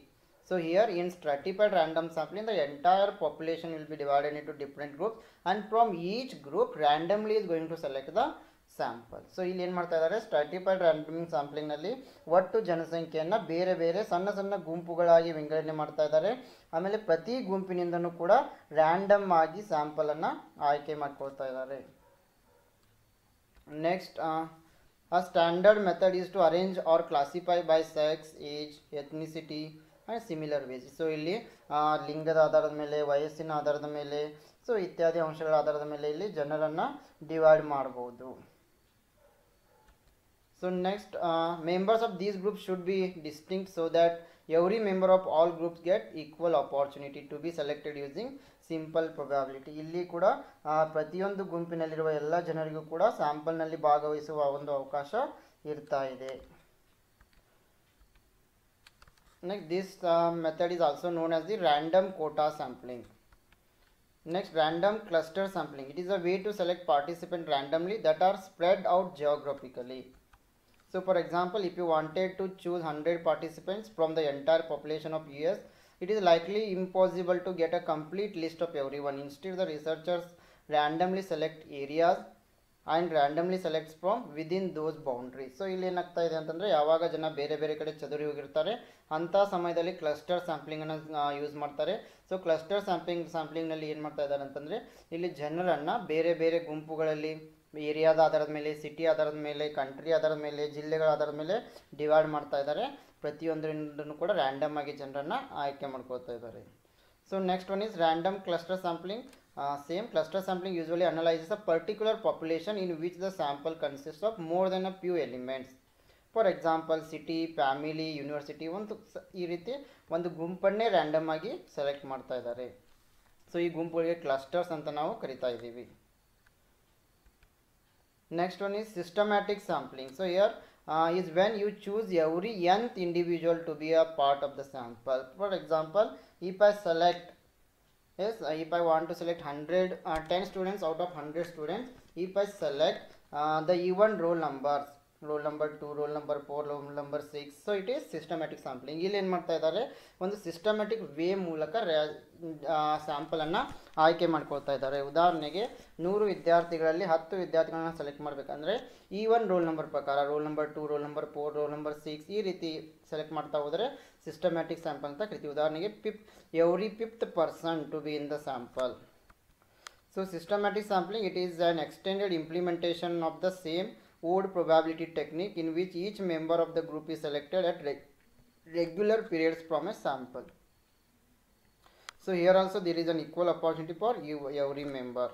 So here in stratified random sampling, the entire population will be divided into different groups and from each group randomly is going to select the sample. So ಇಲ್ಲಿ ಏನು ಮಾಡ್ತಾ ಇದ್ದಾರೆ, stratified random sampling ನಲ್ಲಿ ಒಟ್ಟು ಜನಸಂಖ್ಯೆಯನ್ನು ಬೇರೆ ಬೇರೆ ಸಣ್ಣ ಸಣ್ಣ ಗುಂಪುಗಳಾಗಿ ವಿಂಗಡಣೆ ಮಾಡ್ತಾ ಇದ್ದಾರೆ. ಆಮೇಲೆ ಪ್ರತಿ ಗುಂಪಿನಿಂದನೂ ಕೂಡ ರ್ಯಾಂಡಮ್ ಆಗಿ ಸ್ಯಾಂಪಲ್ ಅನ್ನು ಆಯ್ಕೆ ಮಾಡ್ಕೊಳ್ತಾ ಇದ್ದಾರೆ. Next, a standard method is to arrange or classify by sex, age, ethnicity and similar ways. So ಇಲ್ಲಿ ಲಿಂಗದ ಆಧಾರದ ಮೇಲೆ, ವಯಸ್ಸಿನ ಆಧಾರದ ಮೇಲೆ, ಸೊ ಇತ್ಯಾದಿ ಅಂಶಗಳ ಆಧಾರದ ಮೇಲೆ ಇಲ್ಲಿ ಜನರನ್ನು ಡಿವೈಡ್ ಮಾಡಬಹುದು. So next, members of these groups should be distinct so that every member of all groups get equal opportunity to be selected using simple probability. ಇಲ್ಲಿ ಕೂಡ ಪ್ರತಿಯೊಂದು ಗುಂಪಿನಲ್ಲಿರುವ ಎಲ್ಲ ಜನರಿಗೂ ಕೂಡ ಸ್ಯಾಂಪಲ್ನಲ್ಲಿ ಭಾಗವಹಿಸುವ ಒಂದು ಅವಕಾಶ ಇರ್ತಾ ಇದೆ. Next, this method is also known as the random quota sampling. Next, random cluster sampling. It is a way to select participants randomly that are spread out geographically. So for example, if you wanted to choose 100 participants from the entire population of US, it is likely impossible to get a complete list of everyone. Instead, the researchers randomly select areas and randomly selects from within those boundaries. So ಇಲ್ಲಿ ಏನಾಗ್ತಾ ಇದೆ ಅಂತಂದರೆ, ಯಾವಾಗ ಜನ ಬೇರೆ ಬೇರೆ ಕಡೆ ಚದುರಿ ಹೋಗಿರ್ತಾರೆ ಅಂಥ ಸಮಯದಲ್ಲಿ ಕ್ಲಸ್ಟರ್ ಸ್ಯಾಂಪ್ಲಿಂಗನ್ನು ಯೂಸ್ ಮಾಡ್ತಾರೆ. ಸೊ ಕ್ಲಸ್ಟರ್ ಸ್ಯಾಂಪ್ಲಿಂಗ್ನಲ್ಲಿ ಏನು ಮಾಡ್ತಾ ಇದ್ದಾರೆ ಅಂತಂದರೆ, ಇಲ್ಲಿ ಜನರನ್ನು ಬೇರೆ ಬೇರೆ ಗುಂಪುಗಳಲ್ಲಿ ಏರಿಯಾದ ಆಧಾರದ ಮೇಲೆ, ಸಿಟಿ ಆಧಾರದ ಮೇಲೆ, ಕಂಟ್ರಿ ಆಧಾರದ ಮೇಲೆ, ಜಿಲ್ಲೆಗಳ ಆಧಾರದ ಮೇಲೆ ಡಿವೈಡ್ ಮಾಡ್ತಾ ಇದ್ದಾರೆ. ಪ್ರತಿಯೊಂದರಿಂದನೂ ಕೂಡ ರ್ಯಾಂಡಮ್ ಆಗಿ ಜನರನ್ನು ಆಯ್ಕೆ ಮಾಡ್ಕೊಳ್ತಾ ಇದ್ದಾರೆ. So next one is random cluster sampling. Same cluster sampling usually analyzes a particular population in which the sample consists of more than a few elements. For example, city, family, university, ಈ ರೀತಿ ಒಂದು ಗುಂಪನ್ನೇ random ಆಗಿ select ಮಾಡ್ತಾ ಇದ್ದಾರೆ. So ಈ ಗುಂಪುಗಳಿಗೆ clusters ಅಂತ ನಾವು ಕರಿತಾ ಇದ್ದೀವಿ. Next one is systematic sampling. So here is when you choose every nth individual to be a part of the sample. For example, if I want to select 10 students out of 100 students, if I select the even roll numbers, roll number 2, roll number 4, roll number 6, so it is systematic sampling. ಇಲ್ಲಿ ಏನು ಮಾಡ್ತಾ ಇದ್ದಾರೆ, ಒಂದು systematic way ಮೂಲಕ ಸ್ಯಾಂಪಲನ್ನು ಆಯ್ಕೆ ಮಾಡ್ಕೊಳ್ತಾ ಇದ್ದಾರೆ. ಉದಾಹರಣೆಗೆ 100 ವಿದ್ಯಾರ್ಥಿಗಳಲ್ಲಿ 10 ವಿದ್ಯಾರ್ಥಿಗಳನ್ನ ಸೆಲೆಕ್ಟ್ ಮಾಡಬೇಕಂದ್ರೆ ಈವನ್ ರೋಲ್ ನಂಬರ್ ಪ್ರಕಾರ roll number 2, roll number 4, roll number 6 ಈ ರೀತಿ ಸೆಲೆಕ್ಟ್ ಮಾಡ್ತಾ ಹೋದರೆ ಸಿಸ್ಟಮ್ಯಾಟಿಕ್ ಸ್ಯಾಂಪಲ್ ಅಂತ ಕರಿತೀವಿ. ಉದಾಹರಣೆಗೆ every fifth person to be in the sample. So systematic sampling, it is an extended implementation of the same old probability technique in which each member of the group is selected at regular periods from a sample. So here also there is an equal opportunity for every member.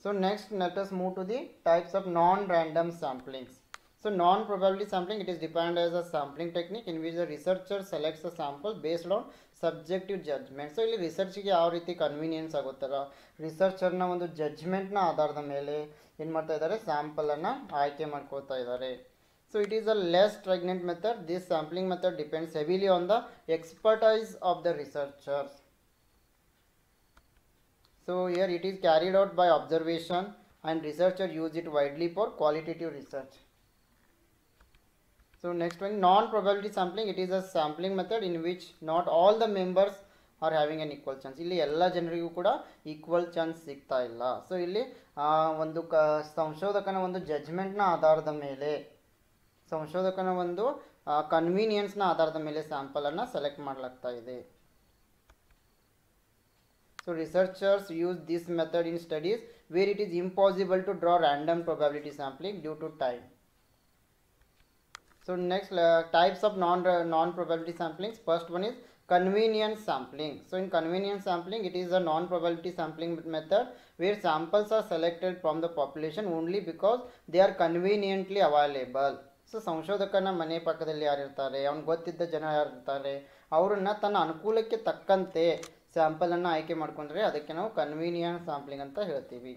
So next let us move to the types of non-random samplings. So non-probability sampling, it is defined as a sampling technique in which the researcher selects a sample based on subjective judgment. So ಇಲ್ಲಿ ರಿಸರ್ಚ್ಗೆ ಯಾವ ರೀತಿ convenience ಆಗುತ್ತಲ್ಲ, ರಿಸರ್ಚರ್ನ ಒಂದು ಜಡ್ಜ್ಮೆಂಟ್ನ ಆಧಾರದ ಮೇಲೆ ಏನು ಮಾಡ್ತಾ ಇದ್ದಾರೆ, ಸ್ಯಾಂಪಲನ್ನು ಆಯ್ಕೆ ಮಾಡ್ಕೋತಾ ಇದ್ದಾರೆ. So it is a less stringent method. This sampling method depends heavily on the expertise of the researchers. So here it is carried out by observation and researchers use it widely for qualitative research. So next one, non-probability sampling. It is a sampling method in which not all the members are having an equal chance. ಇಲ್ಲಿ ಎಲ್ಲ ಜನರಿಗೂ ಕೂಡ equal chance ಸಿಗ್ತಾ ಇಲ್ಲ. So ಇಲ್ಲಿ ಒಂದು ಸಂಶೋಧಕನ ಒಂದು ಜಡ್ಜ್ಮೆಂಟ್ನ ಆಧಾರದ ಮೇಲೆ, ಸಂಶೋಧಕನ ಒಂದು ಕನ್ವೀನಿಯನ್ಸ್ನ ಆಧಾರದ ಮೇಲೆ ಸ್ಯಾಂಪಲನ್ನು ಸೆಲೆಕ್ಟ್ ಮಾಡಲಾಗ್ತಾ ಇದೆ. So researchers use this method in studies where it is impossible to draw random probability sampling due to time. So next, types of non-probability samplings. First one is convenience sampling. So in convenience sampling, it is a non-probability sampling method where samples are selected from the population only because they are conveniently available. So ಸಂಶೋಧಕನ ಮನೆ ಪಕ್ಕದಲ್ಲಿ ಯಾರಿರ್ತಾರೆ, ಅವ್ನಿಗೆ ಗೊತ್ತಿದ್ದ ಜನ ಯಾರಿರ್ತಾರೆ, ಅವರನ್ನು ತನ್ನ ಅನುಕೂಲಕ್ಕೆ ತಕ್ಕಂತೆ ಸ್ಯಾಂಪಲನ್ನು ಆಯ್ಕೆ ಮಾಡ್ಕೊಂಡ್ರೆ ಅದಕ್ಕೆ ನಾವು ಕನ್ವೀನಿಯಂಟ್ ಸ್ಯಾಂಪ್ಲಿಂಗ್ ಅಂತ ಹೇಳ್ತೀವಿ.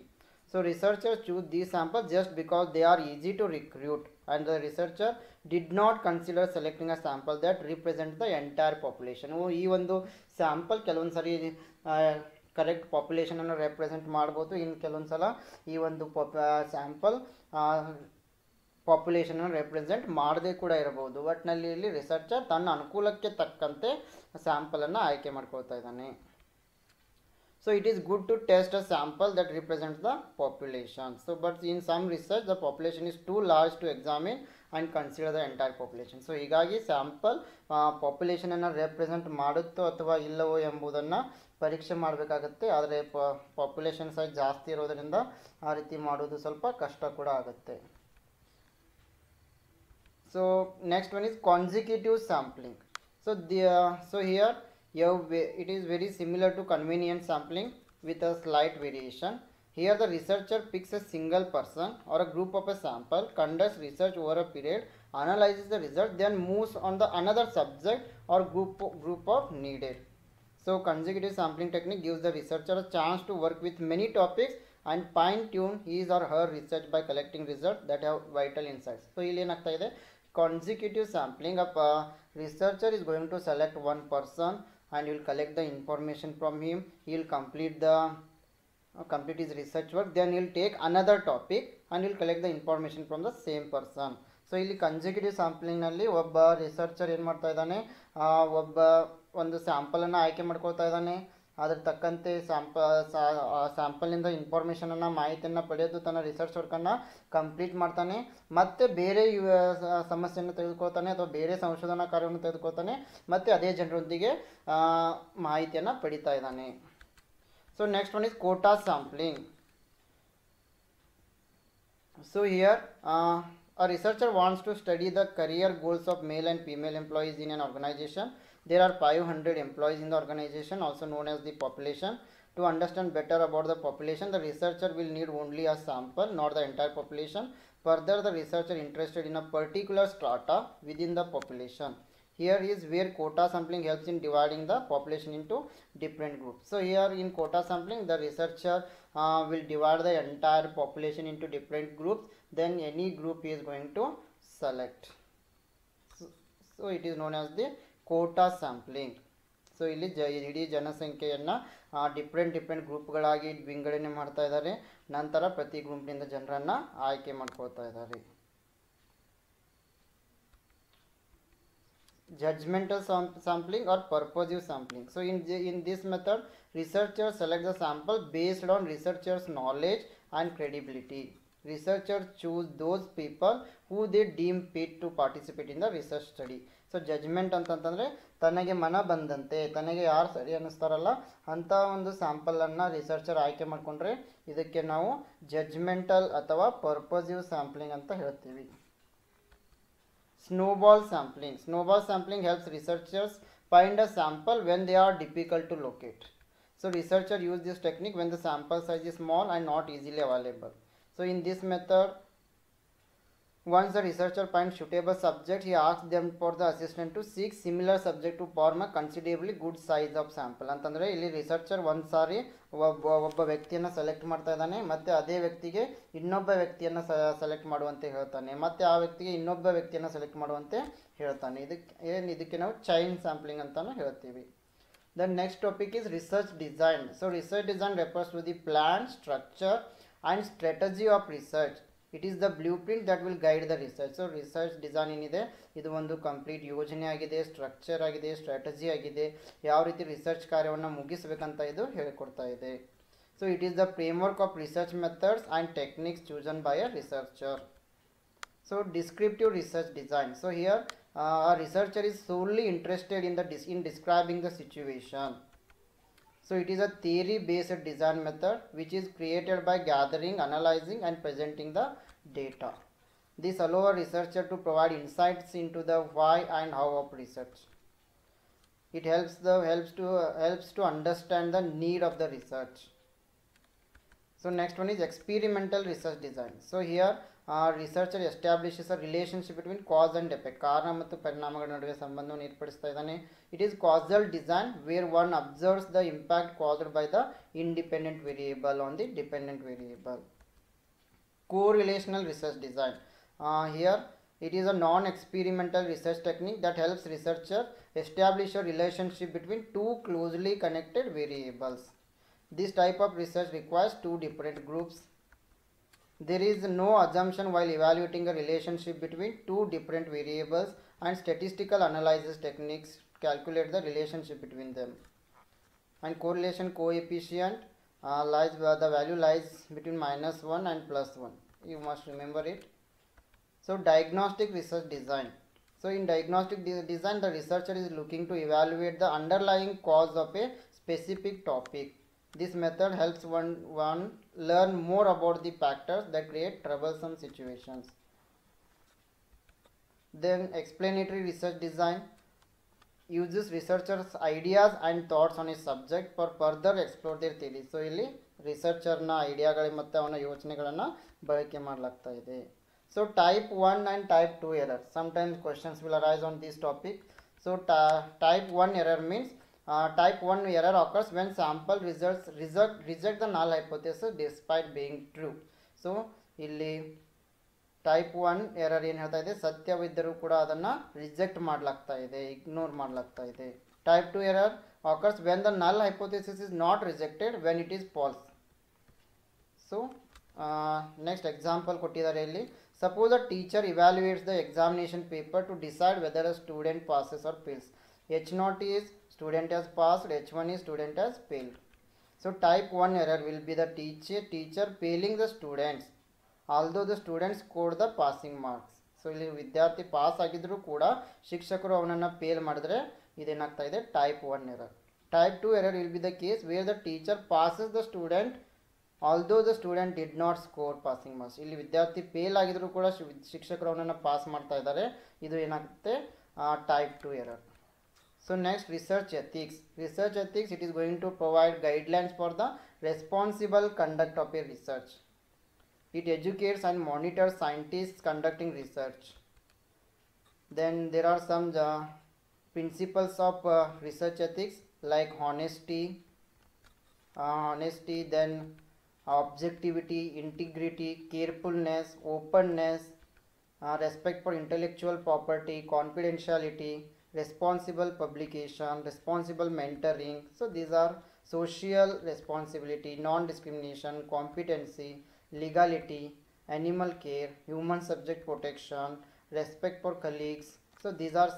So researcher choose the sample just because they are easy to recruit and the researcher did not consider selecting a sample that represent the entire population. ಈ ಒಂದು ಸ್ಯಾಂಪಲ್ ಕೆಲವೊಂದು ಸರಿ ಕರೆಕ್ಟ್ ಪಾಪ್ಯುಲೇಷನನ್ನು ರೆಪ್ರೆಸೆಂಟ್ ಮಾಡ್ಬೋದು, ಇನ್ನು ಕೆಲವೊಂದು ಸಲ ಈ ಒಂದು ಸ್ಯಾಂಪಲ್ ಪಾಪ್ಯುಲೇಷನನ್ನು ರೆಪ್ರೆಸೆಂಟ್ ಮಾಡದೇ ಕೂಡ ಇರಬಹುದು. ಒಟ್ಟಿನಲ್ಲಿ ಇಲ್ಲಿ ರಿಸರ್ಚರ್ ತನ್ನ ಅನುಕೂಲಕ್ಕೆ ತಕ್ಕಂತೆ ಸ್ಯಾಂಪಲನ್ನು ಆಯ್ಕೆ ಮಾಡ್ಕೊಳ್ತಾ ಇದ್ದಾನೆ. So it is good to test a sample that represents the population. So but in some research the population is too large to examine and consider the entire population. So ಹೀಗಾಗಿ sample ಪಾಪ್ಯುಲೇಷನನ್ನು represent ಮಾಡುತ್ತೋ ಅಥವಾ ಇಲ್ಲವೋ ಎಂಬುದನ್ನು ಪರೀಕ್ಷೆ ಮಾಡಬೇಕಾಗತ್ತೆ. ಆದರೆ population size ಜಾಸ್ತಿ ಇರೋದರಿಂದ ಆ ರೀತಿ ಮಾಡೋದು ಸ್ವಲ್ಪ ಕಷ್ಟ ಕೂಡ ಆಗುತ್ತೆ. So next one is consecutive sampling. So here it is very similar to convenience sampling with a slight variation. Here the researcher picks a single person or a group of a sample, conducts research over a period, analyzes the result, then moves on the another subject or group of needed. So consecutive sampling technique gives the researcher a chance to work with many topics and fine tune his or her research by collecting results that have vital insights. So ಇಲ್ಲಿ ಏನಾಗ್ತಾ ಇದೆ, consecutive sampling of researcher is going to select one person and he will collect the information from him. He will complete his research work, then he will take another topic and he will collect the information from the same person. So ಇಲ್ಲಿ consecutive ಸ್ಯಾಂಪ್ಲಿಂಗ್ನಲ್ಲಿ ಒಬ್ಬ researcher ಏನು ಮಾಡ್ತಾ ಇದ್ದಾನೆ, ಒಬ್ಬ ಒಂದು ಸ್ಯಾಂಪಲನ್ನು ಆಯ್ಕೆ ಮಾಡ್ಕೊಳ್ತಾ ಇದ್ದಾನೆ. ಅದ್ರ ತಕ್ಕಂತೆ ಸ್ಯಾಂಪಲ್ನಿಂದ ಇನ್ಫಾರ್ಮೇಷನನ್ನು, ಮಾಹಿತಿಯನ್ನು ಪಡೆಯೋದು ತನ್ನ ರಿಸರ್ಚ್ ವರ್ಕನ್ನು ಕಂಪ್ಲೀಟ್ ಮಾಡ್ತಾನೆ. ಮತ್ತು ಬೇರೆ ಸಮಸ್ಯೆಯನ್ನು ತೆಗೆದುಕೊಳ್ತಾನೆ ಅಥವಾ ಬೇರೆ ಸಂಶೋಧನಾ ಕಾರ್ಯವನ್ನು ತೆಗೆದುಕೊಳ್ತಾನೆ, ಮತ್ತು ಅದೇ ಜನರೊಂದಿಗೆ ಮಾಹಿತಿಯನ್ನು ಪಡಿತಾ ಇದ್ದಾನೆ. So next one is quota sampling. So here a researcher wants to study the career goals of male and female employees in an organization. There are 500 employees in the organization, also known as the population. To understand better about the population, the researcher will need only a sample, not the entire population. Further, the researcher interested in a particular strata within the population. Here is where quota sampling helps in dividing the population into different groups. So here in quota sampling, the researcher will divide the entire population into different groups. Then any group he is going to select. So it is known as the quota sampling. So ಇಲ್ಲಿ ಇಡೀ ಜನಸಂಖ್ಯೆಯನ್ನು different ಗ್ರೂಪ್ಗಳಾಗಿ ವಿಂಗಡಣೆ ಮಾಡ್ತಾ ಇದ್ದಾರೆ. ನಂತರ ಪ್ರತಿ ಗ್ರೂಪ್ನಿಂದ ಜನರನ್ನು ಆಯ್ಕೆ ಮಾಡ್ಕೊಳ್ತಾ ಇದ್ದಾರೆ. Judgmental sampling or purposive sampling. So in this method, researchers select the sample based on researchers' knowledge and credibility. Researchers choose those people who they deem fit to participate in the research study. So judgement ಅಂತಂತಂದರೆ ತನಗೆ ಮನ ಬಂದಂತೆ, ತನಗೆ ಯಾರು ಸರಿ ಅನ್ನಿಸ್ತಾರಲ್ಲ ಅಂಥ ಒಂದು ಸ್ಯಾಂಪಲನ್ನು researcher ಆಯ್ಕೆ ಮಾಡಿಕೊಂಡ್ರೆ ಇದಕ್ಕೆ ನಾವು ಜಡ್ಜ್ಮೆಂಟಲ್ ಅಥವಾ ಪರ್ಪಸಿವ್ ಸ್ಯಾಂಪ್ಲಿಂಗ್ ಅಂತ ಹೇಳ್ತೀವಿ. Snowball sampling. Snowball sampling helps researchers find a sample when they are difficult to locate. So researchers use this technique when the sample size is small and not easily available. So in this method, Once the researcher finds suitable subject, he asks them for the assistant to seek similar subject to form a considerably good size of sample. ಅಂತಂದರೆ ಇಲ್ಲಿ researcher ಒಂದು ಸಾರಿ ಒಬ್ಬ ವ್ಯಕ್ತಿಯನ್ನು select ಮಾಡ್ತಾ ಇದ್ದಾನೆ, ಮತ್ತು ಅದೇ ವ್ಯಕ್ತಿಗೆ ಇನ್ನೊಬ್ಬ ವ್ಯಕ್ತಿಯನ್ನು ಸೆಲೆಕ್ಟ್ ಮಾಡುವಂತೆ ಹೇಳ್ತಾನೆ, ಮತ್ತು ಆ ವ್ಯಕ್ತಿಗೆ ಇನ್ನೊಬ್ಬ ವ್ಯಕ್ತಿಯನ್ನು ಸೆಲೆಕ್ಟ್ ಮಾಡುವಂತೆ ಹೇಳ್ತಾನೆ. ಇದಕ್ಕೆ ನಾವು ಚೈನ್ ಸ್ಯಾಂಪ್ಲಿಂಗ್ ಅಂತಾನು ಹೇಳ್ತೀವಿ. The next topic is research design. So research design refers to the plan, structure and strategy of research. It is the blueprint that will guide the research. So research design ಏನಿದೆ ಇದು ಒಂದು complete ಯೋಜನೆ ಆಗಿದೆ, structure ಆಗಿದೆ, strategy ಆಗಿದೆ, ಯಾವ ರೀತಿ research ಕಾರ್ಯವನ್ನು ಮುಗಿಸಬೇಕಂತ ಇದು ಹೇಳಿಕೊಡ್ತಾ ಇದೆ. So it is the framework of research methods and techniques chosen by a researcher. So descriptive research design. So here a researcher is solely interested in describing the situation. So it is a theory based design method which is created by gathering, analyzing and presenting the data. This allows a researcher to provide insights into the why and how of research. It helps to understand the need of the research. So next one is experimental research design. So here researcher establishes a relationship between cause and effect. ಕಾರಣ ಮತ್ತು ಪರಿಣಾಮಗಳ ನಡುವೆ ಸಂಬಂಧವನ್ನು ಏರ್ಪಡಿಸ್ತಾ ಇದ್ದಾನೆ. It is causal design where one observes the impact caused by the independent variable on the dependent variable. Correlational research design. Here it is a non-experimental research technique that helps researcher establish a relationship between two closely connected variables. This type of research requires two different groups. There is no assumption while evaluating a relationship between two different variables, and statistical analysis techniques calculate the relationship between them. And correlation coefficient the value lies between -1 and +1. You must remember it. So diagnostic research design. So in diagnostic design, the researcher is looking to evaluate the underlying cause of a specific topic. This method helps one learn more about the factors that create troublesome situations. Then explanatory research design uses researchers' ideas and thoughts on a subject for further explore their theory. So ಇಲ್ಲಿ ರಿಸರ್ಚರ್ನ ಐಡಿಯಾಗಳು ಮತ್ತು ಅವನ ಯೋಚನೆಗಳನ್ನು ಬಳಕೆ ಮಾಡಲಾಗ್ತಾ ಇದೆ. So type 1 and type 2 error. Sometimes questions will arise on this topic. So type 1 error means type 1 error occurs when sample results reject the null hypothesis despite being true. So ಇಲ್ಲಿ type 1 error ಏನು ಹೇಳ್ತಾ ಇದೆ, ಸತ್ಯವಿದ್ದರೂ ಕೂಡ ಅದನ್ನು reject ಮಾಡಲಾಗ್ತಾ ಇದೆ, ignore ಮಾಡಲಾಗ್ತಾ ಇದೆ. Type 2 error occurs when the null hypothesis is not rejected when it is false. So next example ಕೊಟ್ಟಿದ್ದಾರೆ ಇಲ್ಲಿ. Suppose a teacher evaluates the examination paper to decide whether a student passes or fails. H0 is student has passed, H1 is student has failed. So type 1 error will be the teacher failing the students although the students scored the passing marks. So ಇಲ್ಲಿ ವಿದ್ಯಾರ್ಥಿ pass ಆಗಿದ್ರು ಕೂಡ ಶಿಕ್ಷಕರು ಅವನನ್ನು fail ಮಾಡಿದ್ರೆ ಇದೇನಾಗ್ತಾ ಇದೆ, type 1 error. Type 2 error will be the case where the teacher passes the student although the student did not score passing marks. ಇಲ್ಲಿ ವಿದ್ಯಾರ್ಥಿ ಫೇಲ್ ಆಗಿದ್ರು ಕೂಡ ಶಿಕ್ಷಕರು ಅವನನ್ನು ಪಾಸ್ ಮಾಡ್ತಾ ಇದ್ದಾರೆ, ಇದು ಏನಾಗುತ್ತೆ, type 2 error. So next, research ethics. Research ethics, it is going to provide guidelines for the responsible conduct of a research. It educates and monitors scientists conducting research. Then there are some principles of research ethics like honesty, then objectivity, integrity, carefulness, openness, respect for intellectual property, confidentiality, responsible publication, responsible mentoring. So these are social responsibility, non-discrimination, competency, legality, animal care, human subject protection, respect for colleagues. So these are